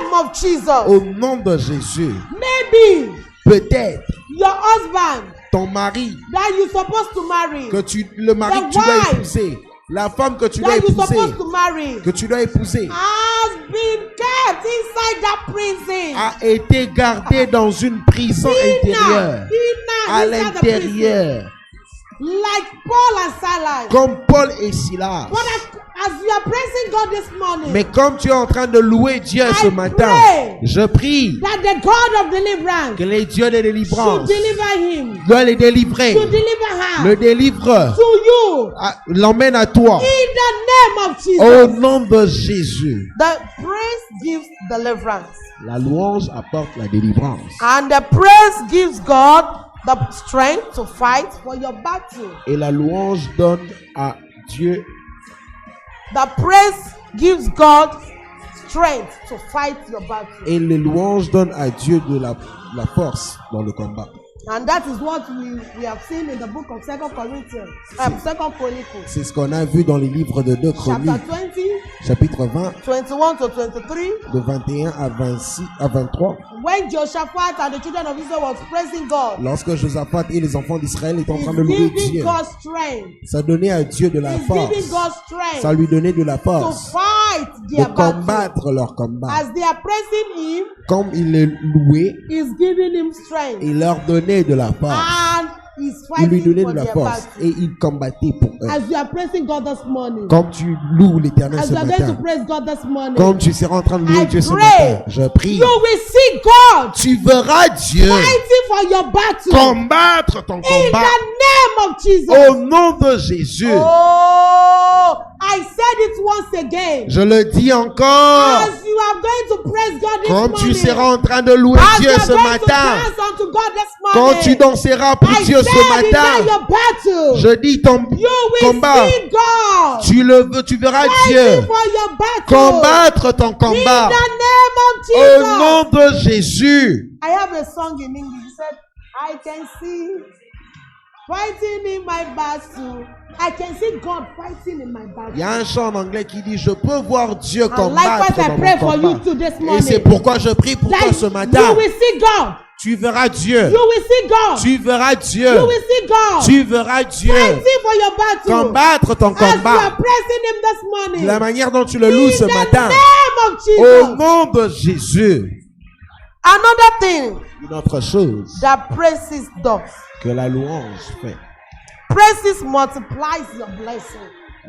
name of Jesus. Au nom de Jésus. Maybe Peut-être your husband ton mari that you're supposed to marry, le mari The que tu dois wife épouser, la femme que tu dois that you're épouser, supposed to marry, que tu dois épouser, has been kept inside that prison. a été gardée dans une prison intérieure, à Inside the prison. l'intérieur. like Paul and Silas. comme Paul et Silas. But as you are praising God this morning, Mais comme tu es en train de louer Dieu ce matin, pray je prie that the God of deliverance que les dieux de should délivrance deliver him, doit les délivrer, to deliver her le délivre, to you l'emmène à toi. in the name of Jesus. Au nom de Jésus. The praise gives deliverance, La louange apporte la délivrance. and the praise gives God the strength to fight for your battle. Et la louange donne à Dieu. The praise gives God strength to fight your battle. Et les louanges donnent à Dieu de la force dans le combat. And that is what we have seen in the book of 2 Corinthians, 2 Chronicles, C'est ce qu'on a vu dans les livres de 2 chapter Chroniques, 20, chapitre 20, 21 to 23, de 21 à 26 à 23. when Jehoshaphat and the children of Israel was praising God. Lorsque Josaphat et les enfants d'Israël étaient en He's train de louer giving Dieu, God strength. ça donnait à Dieu de la He's giving force. God Ça strength lui donnait de la to force fight de their battle. combattre leur combat. As they are praising Him, Comme il les louait, He's giving him strength. il leur donnait de la force. And He's Il lui fighting donnait for de la their force battle. et il combattait pour eux. As you are praising God this morning, Comme tu loues l'Éternel as ce you are going to matin, praise God this morning, comme tu seras en train de louer I Dieu ce pray matin, je prie, you will see God tu verras Dieu fighting for your battle combattre ton in combat the name of Jesus. au nom de Jésus. Oh, I said it once again. Je le dis encore, As you are going to praise God this comme tu morning, seras en train de louer as Dieu you are ce going to matin, dance unto God this quand morning, tu danseras pour I Dieu said ce in matin, your battle, je dis ton you will combat, see God tu verras Dieu fighting for your battle combattre ton in combat the name of au Jesus. nom de Jésus. I have a song in English. It said, I can see fighting in my battle. I can see God fighting in my battle. Il y a un chant en anglais qui dit, je peux voir Dieu And combattre likewise, I dans pray mon for you combat. too this Et morning. c'est pourquoi je prie pour toi That ce you matin. will see God. Tu verras Dieu. You will see God. Tu verras Dieu. You will see God Tu verras Dieu fighting for your battle. combattre ton As you are combat. praising Him this morning. De la manière dont tu le loues ce in the matin. name of Au Jesus. nom de Jésus. Another thing Une autre chose that praises does. que la louange fait. Praises multiplies your blessing.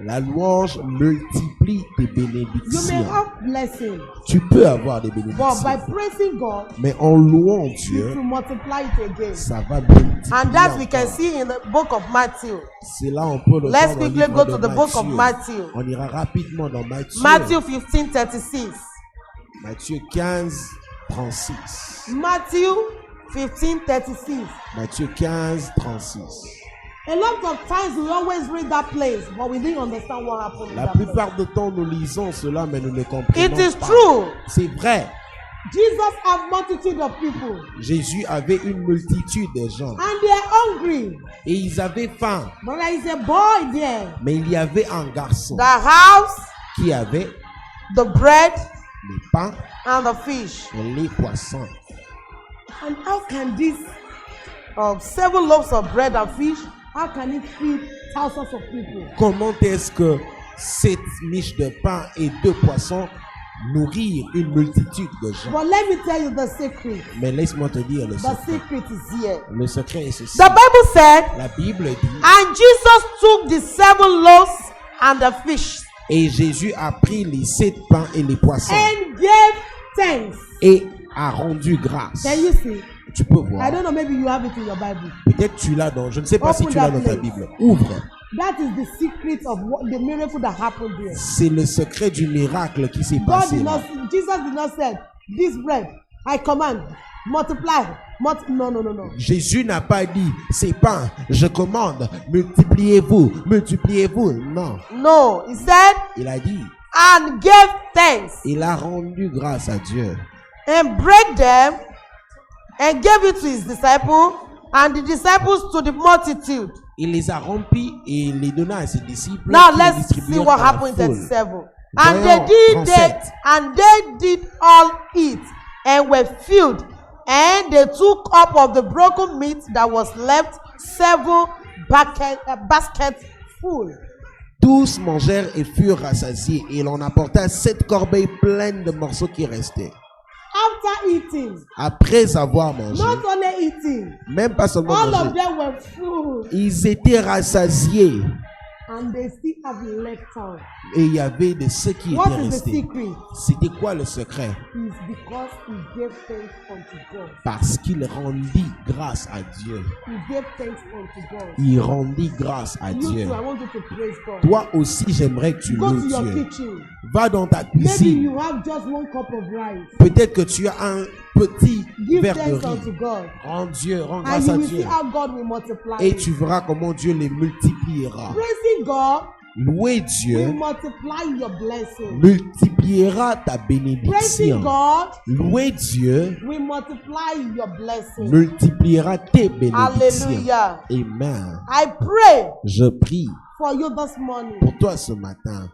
La louange multiplie tes You may bénédictions. have blessing, Tu peux avoir des but by bénédictions. praising God, Mais en louant you Dieu, will multiply it again. ça va multiplier And that we can encore. see in the book of Matthew. C'est là on peut le Let's voir dans le quickly livre go de to the book of Matthieu. Matthew. On ira rapidement dans Matthieu. Matthew 15:36. Matthieu 15, 36. Matthew 15:36. Matthieu 15, 36. A lot of times we always read that place, but we didn't understand what happened in La that place. plupart du temps, nous lisons cela, mais nous ne comprenons It is pas. true. C'est vrai. Jesus had multitude of people, Jésus avait une multitude de gens and they are hungry. et ils avaient faim. But there is a boy there. Mais il y avait un garçon The house, qui avait the bread, les pains and the fish. et les poissons. And how can this 7 loaves of bread and fish, how can it feed thousands of people? Comment est-ce que 7 miches de pain et 2 poissons nourrir une multitude de gens? But let me tell you the secret. Mais laisse-moi te dire le The secret. secret is here. Le secret est ceci. The Bible said, La Bible dit, and Jesus took the 7 loaves and the fish et Jésus a pris les 7 pains et les poissons and gave thanks. et a rendu grâce. Can you see? Tu peux I voir. don't know, maybe you have it in your Bible. Peut-être tu l'as dans, je ne sais pas si Open tu l'as that dans ta place. Bible. Ouvre. That is the secret of the miracle that happened here. C'est le secret du miracle qui s'est God passé did là. not, Jesus did not say, this bread, I command, multiply. No. Jésus n'a pas dit, ces pains, je commande, multipliez-vous, multipliez-vous. Non. No, he said, Il a dit, and gave thanks, il a rendu grâce à Dieu. and break them, and gave it to his disciples, and the disciples to the multitude. Il les a remplis et il les donna à ses disciples. Now qui les let's see distribuèrent what à la happened in foule. 37. And Voyons, they did all eat and were filled, and they took up of the broken meat that was left 7 baskets full. Tous mangèrent et furent rassasiés, et l'on apporta 7 corbeilles pleines de morceaux qui restaient. after eating, après avoir mangé, not only eating, même pas seulement all manger, of them were full ils étaient rassasiés. and they still have left out. Et il y avait de ceux qui What étaient is the restés. secret? C'était quoi le secret? Is because he gave thanks unto God. Parce qu'il rendit grâce à Dieu. He gave thanks unto God. Il rendit grâce à You Dieu. too, I want you to praise God. Toi aussi, j'aimerais que tu Go to loues your Dieu. kitchen. Va dans ta Maybe cuisine. you have just one cup of rice. Peut-être que tu as un petit Give verre de thanks unto riz. God. Rends Dieu, rends And grâce you à will see Dieu. how God will multiply Et it. tu verras comment Dieu les multipliera. Praising God Louer will Dieu multiply your blessing. multipliera ta Praising bénédiction. God Louer Dieu will multiply your blessing. multipliera tes bénédictions. Hallelujah. Amen. I pray Je prie for you this morning. pour toi ce matin.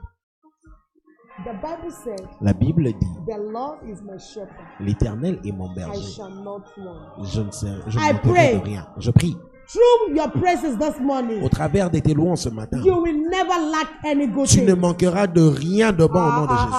The Bible said, La Bible dit, the Lord is my shepherd. l'Éternel est mon I berger. shall not want. Je ne sais, je I ne manquerai pray. de rien. Je prie. Through your praises this morning, Au travers de tes louanges ce matin, you will never lack any good tu ne thing. manqueras de rien de bon au nom de Jésus.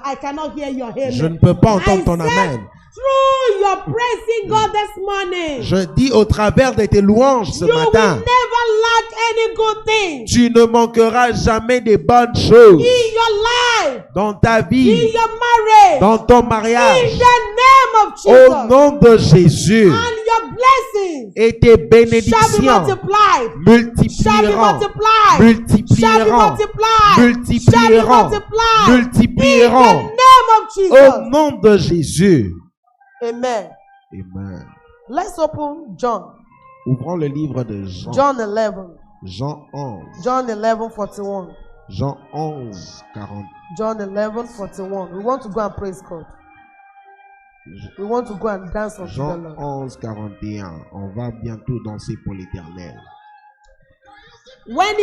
I cannot hear your amen. Je ne peux pas entendre I ton said, amen. through your praising God this morning, Je dis au travers de tes louanges ce you will matin, never lack any good thing tu ne manqueras jamais des bonnes choses in your life, dans ta in vie, your marriage, dans ton in mariage. the name of Au Jesus. nom de Jésus, And your blessings et tes shall be bénédictions multiplied. Shall be multiplieront, multiplied. multiplieront, Shall be multiplied. multiplieront, Shall be multiplied. multiplieront. In the name of Au Jesus. nom de Jésus. Amen. Amen. Let's open John. Ouvrons le livre de Jean. John 11. Jean 11. John 11, 41. Jean 11, 40. John 11, 41. We want to go and praise God. We want to go and dance unto the Jean Lord. 11, 41. On va bientôt danser pour l'Éternel. When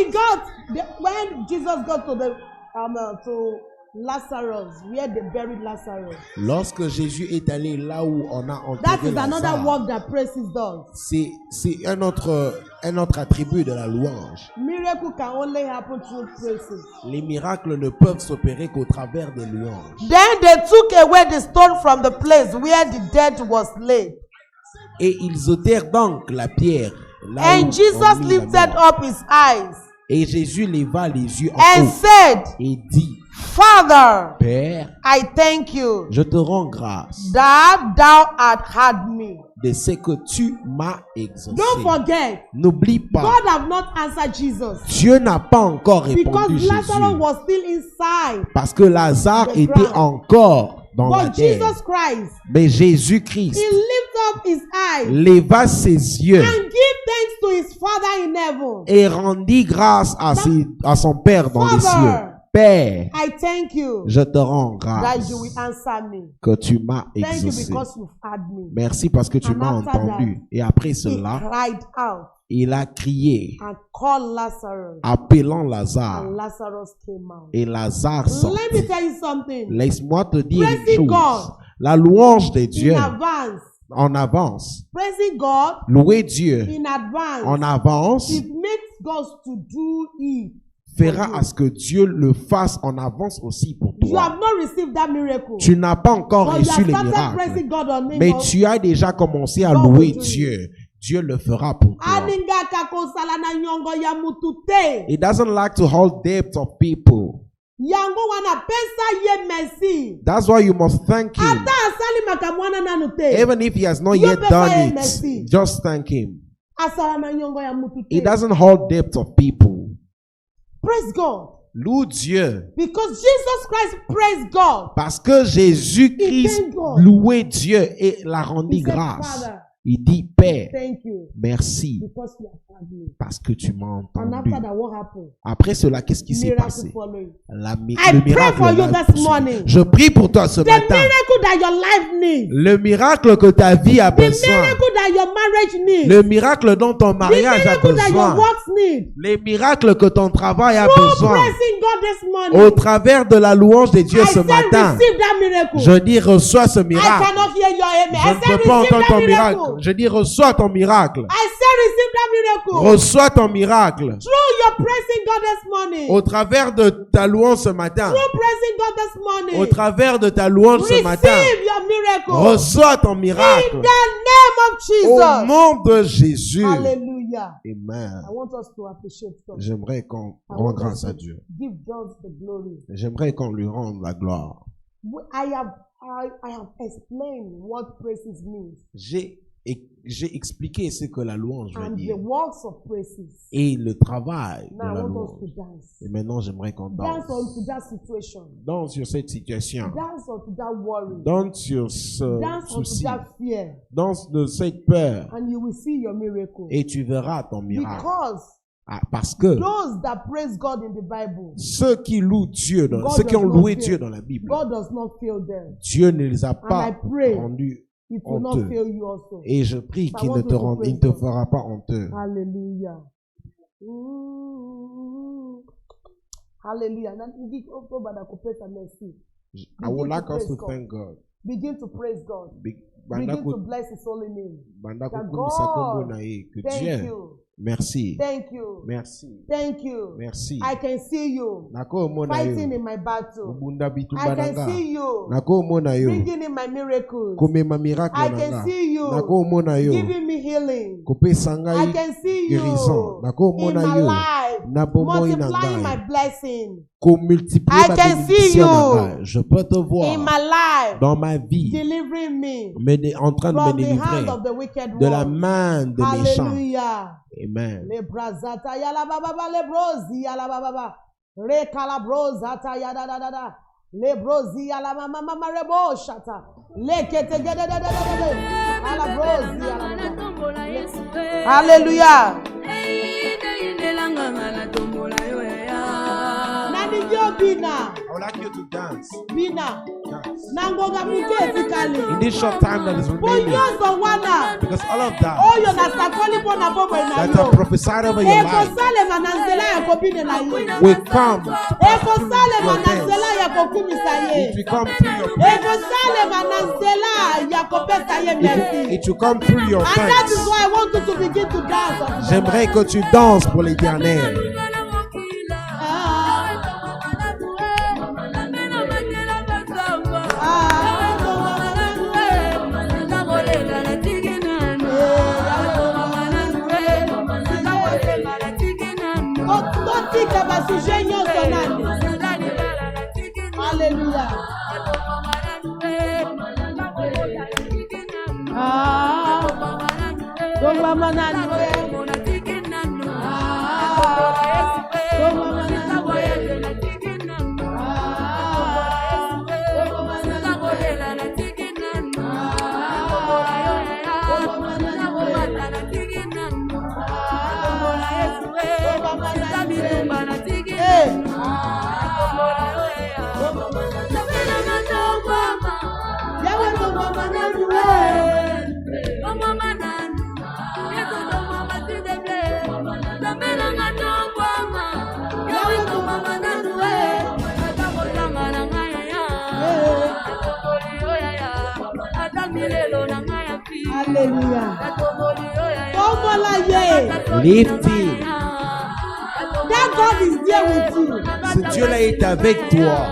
Jesus got to Lazarus, where they buried Lazarus. Lorsque Jésus est allé là où on a That enterré is another Lazare, work that praises does. c'est un autre attribut de la louange. Miracle can only happen through praises. Les miracles ne peuvent s'opérer qu'au travers des louanges. Then they took away the stone from the place where the dead was laid. Et ils ôtèrent donc la pierre là où And on Jesus mit la lifted mort. up his eyes Et Jésus leva les yeux en and haut said, et dit, Father, Père, I thank you je te rends grâce that thou hast heard me. de ce que tu m'as exaucé. Don't forget, N'oublie pas, God have not answered Jesus Dieu n'a pas encore répondu because Lazarus Jésus. was still inside. Parce que Lazare The était ground. encore dans la But terre. Jesus Christ, Mais Jésus-Christ he lifted up his eyes leva ses yeux and give thanks to his Father in heaven. et rendit grâce à son Père dans les Father, cieux. Père, I thank you je te rends that grâce you will answer me. que tu m'as Thank you exaucé. because you've heard me. Merci parce que tu And m'as after entendu. Et après He cela, cried out il a crié, and called Lazarus, appelant Lazare. and Lazarus came out. Et Lazare Let me sortit. tell you something. Laisse-moi te dire une Praising chose. God La louange de Dieu in advance, en avance. praising God Louer Dieu in advance, en avance it makes God to do it. fera à ce que Dieu le fasse en avance aussi pour You toi. have not received that miracle. Tu n'as pas encore But you reçu have les started miracles, praising God on him. mais tu as déjà commencé à God louer will do it. Dieu. Dieu le fera pour toi. Aninga kakosala na nyongo ya mutute. He doesn't like to hold debt of people. Yango wana pesa ye merci. That's why you must thank him. Ata asali makamwana nanu te. Even if he has not You yet better done say it, merci. just thank him. Asala na nyongo ya mutute. He doesn't hold debt of people. Praise God. Loue Dieu. Because Jesus Christ praised God. Parce que He Jésus-Christ thanked God. louait Dieu et l'a rendu He said, grâce. Father, Il dit, Père, thank you merci because you have heard me. parce que tu m'as And entendu. after that, what happened? Après cela, qu'est-ce qui s'est passé? Miracle following. Le I pray for you l'a this poursuivi. morning. Je prie pour toi ce The matin. miracle that your life needs. Le miracle que ta vie a The besoin. miracle that your marriage needs. Le miracle dont ton The mariage a miracle that your besoin. works need. Les miracles que ton travail a Through besoin. praising God this morning. Au travers de la louange de Dieu I ce said matin, receive that miracle. je dis reçois ce I miracle. cannot hear your amen. Je I ne said peux pas receive entendre that ton miracle. miracle. Je dis reçois ton miracle. I said receive that miracle. Reçois ton miracle. Through you're praising God this morning, Au travers de ta louange ce matin, through praising God this morning, au travers de ta louange ce matin, receive your miracle. reçois ton In miracle. the name of Au Jesus. nom de Jésus. Hallelujah. Amen. I want us to appreciate God. J'aimerais qu'on I rende want us grâce à to Dieu. give God the glory. J'aimerais qu'on lui rende la gloire. I have explained what praises means J'ai expliqué ce que la louange veut and the dire works of praises. et le travail de Now la I want us to louange. dance. Et maintenant, j'aimerais qu'on Dance danse. onto that situation. Danse sur cette situation. Dance onto that worry. Danse sur ce Dance onto souci. that fear. Danse de cette peur. And you will see your miracle. Et tu verras ton miracle. Because Parce que those that praise God in the Bible, ceux qui louent Dieu, God ceux qui ont does not loué fail. Dieu dans la Bible, God does not fail them. Dieu ne les a I pas pray rendus It will not honteux. fail you also. Et je prie I qu'il want ne you te to rende, praise il ne te God. fera pas honteux. Hallelujah. Hallelujah. I would like us to praise God. thank God. Begin to praise God. Banda Begin to ku- bless His holy name. banda That kukumisa kombo God, na ye. Que Thank Dieu, you. merci, Thank you. merci, Thank you. merci. I can see you Nako omona fighting yo, in my battle. ubunda I bitumba can nanga. see you Nako omona yo, bringing in my miracles. komema miracle I nanga. can see you Nako omona yo, giving me healing. kopesa I ngai can see guérison. you Nako in omona my yo, life na bomoi na multiplying my ngai. blessing. Ko multiplier I ma can see bénédiction na you ngai. Je peux te in voir my life dans ma vie, delivering me en train de me from the hand délivrer of the wicked de la one. main des méchants. Hallelujah. Amen. Le brazata yala baba le brozi yala baba re kala brozata yada da da da le brozi yala mama mama rebo shata le kete gede de ala brozi yala baba. Hallelujah. Nani dio bina I would like you to dance. bina Dance. nangoga muketi kale In this short time that is remaining, ponyoso wana because all of that oyo na sakoli bona bobo that ina are prophesied over your life ekosalema na nzela ya kobine na ye will come. ekosalema na nzela ya kokumisa ye It will come through your praise. ekosalema na nzela ya kopesa ye merci. It will come through your And that is thanks. why I want you to begin to dance unto the J'aimerais que tu danses pour l'Éternel. totika basuje nyonso nani. Hallelujah. Gomba nani we. Gomba nani we. Hallelujah. Lift him. That God is there with you. Ce Dieu-là est avec toi.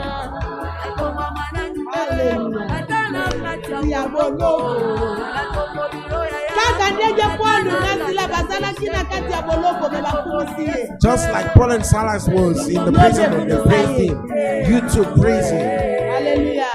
Hallelujah. Kaka ndege Paulo na Sila basala kina kati ya boloko me bakumisiye. Just like Paul and Silas was in the prison when they praised him, you too praise him. Hallelujah.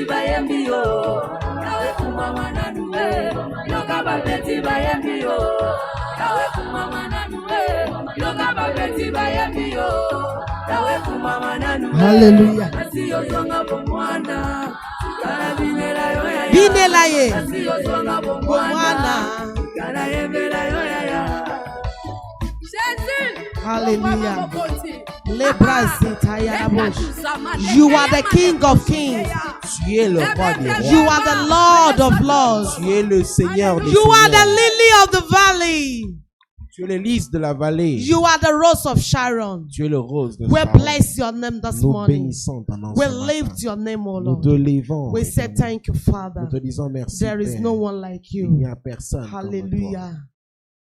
beti bayembi yo. Yawe kumama nanuwe. Yoka ba beti bayembi yo. Yawe kumama nanuwe. Yoka ba beti bayembi yo. Yawe kumama nanuwe. Hallelujah. Asiyo zonga bomwana. Kana binela yo ya. Binela ye. Asiyo zonga bomwana. Kana yembela yo ya ya. Hallelujah. You are the King of Kings. Tu es le roi des rois. You are the Lord of Lords. Tu es le Seigneur des You are the seigneurs. lily of the valley. Tu es le lys de la vallée. You are the rose of Sharon. Tu es le rose de We Sharon. bless your name this Nous morning. bénissons ton nom We ce matin. lift your name, O Nous te Lord. levons. We say thank you, Father. Nous te disons merci. There is Père. no one like Il n'y you. a personne. comme Hallelujah.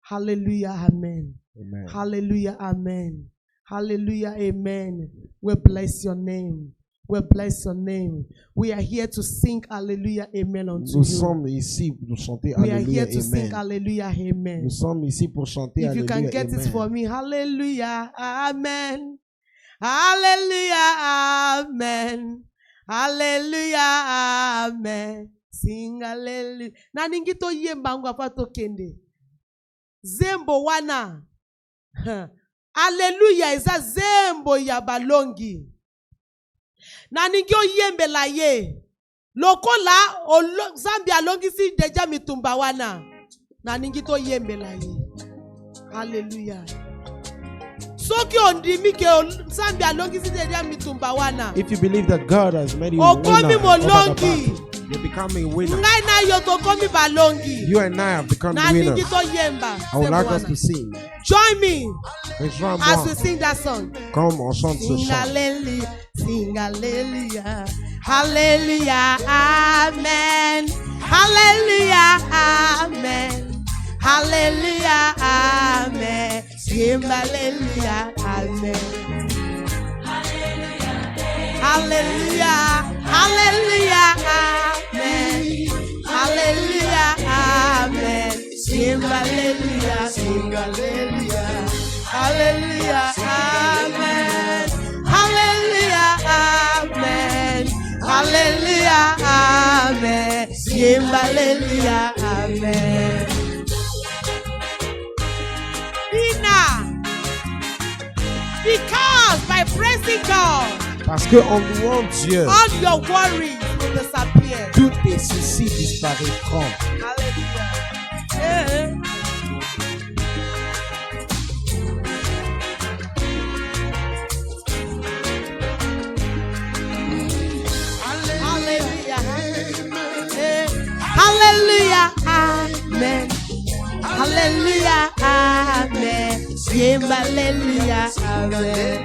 Hallelujah. Amen. toi. Amen. Hallelujah. Amen. Hallelujah. Amen. We bless your name. We bless your name. We are here to sing Hallelujah. Amen unto Nous you. sommes ici pour chanter We are Alléluia. here to sing Amen. Hallelujah. Amen. Nous sommes ici pour chanter If you can Alléluia. get it for Amen. me. Hallelujah. Amen. Hallelujah. Amen. Hallelujah. Amen. Sing hallelujah. Na ningito yemba ngwa fato kende. Zembo wana. Hallelujah isa zembo ya balongi. Na ningyo yembe la ye. Lokola Zambia alongi si deja mitumba wana. Na ningito yembe la ye. Hallelujah. Soki ondimi ke Zambia alongi si deja mitumba wana. If you believe that God has made you a Okomi winner over the molongi. battle, you become a winner. Ngai na yo to komi balongi. You and I have become Na winners. ningito yemba. I would like us Zembo to wana. sing. Join me Rejoins-moi as we sing that song. comme on chante ce Sing chant. hallelujah, sing hallelujah, hallelujah, amen, hallelujah, amen, hallelujah, amen, sing hallelujah, amen, hallelujah, hallelujah, amen, hallelujah, amen, sing hallelujah, sing hallelujah. Hallelujah, amen. Hallelujah, amen. Hallelujah, amen. Sing hallelujah, amen. Ina, because by praising God, Parce que en louant Dieu, all your worries will disappear. tous tes soucis disparaîtront. Hallelujah. Yeah. Hallelujah. Eh. Hallelujah. Amen. Hallelujah. Amen. Sing hallelujah. Amen.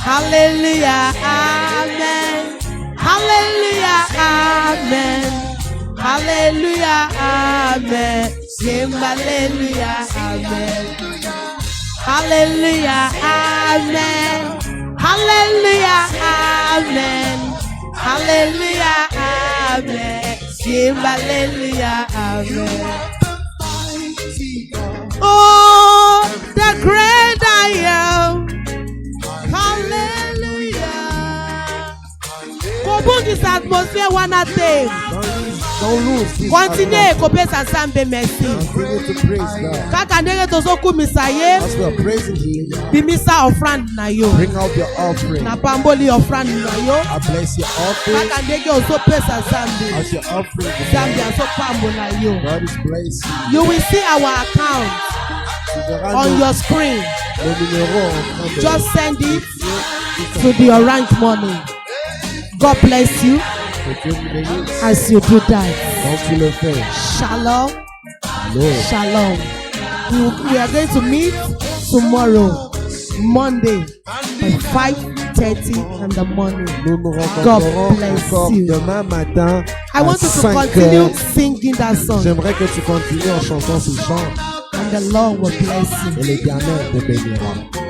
Hallelujah. Amen. Hallelujah. Amen. Hallelujah. Amen. Sing hallelujah. Amen. Hallelujah. Amen. Hallelujah. Amen. Hallelujah. Amen. Sing hallelujah. Amen. Oh, the great I am. Hallelujah. Kobun this atmosphere one thing. Don't lose this Continue atmosphere. kopesa Nzambe merci. Continue to praise God. Kaka ndenge tozokumisa ye, As we are praising Him, bimisa offrande na yo. bring out your offering. Na pamboli offrande na yo. I bless your offering. Kaka ndenge ozopesa Nzambe. As your offering, Nzambe azopambola yo. God is blessing. You will see our account Tu verras on nos- your screen. nos numéros en train de- Just send it to the orange money. God bless you Que Dieu vous bénisse. as you do that. Quand tu le fais, Shalom. Lord, Shalom. We are going to meet tomorrow, Monday, at 5:30 in the morning. nous nous rencontrerons bless encore you. demain matin I à want you to 5 continue heures. singing that song, J'aimerais que tu continues en chantant ce chant and the Lord will bless you. et l'Éternel te bénira.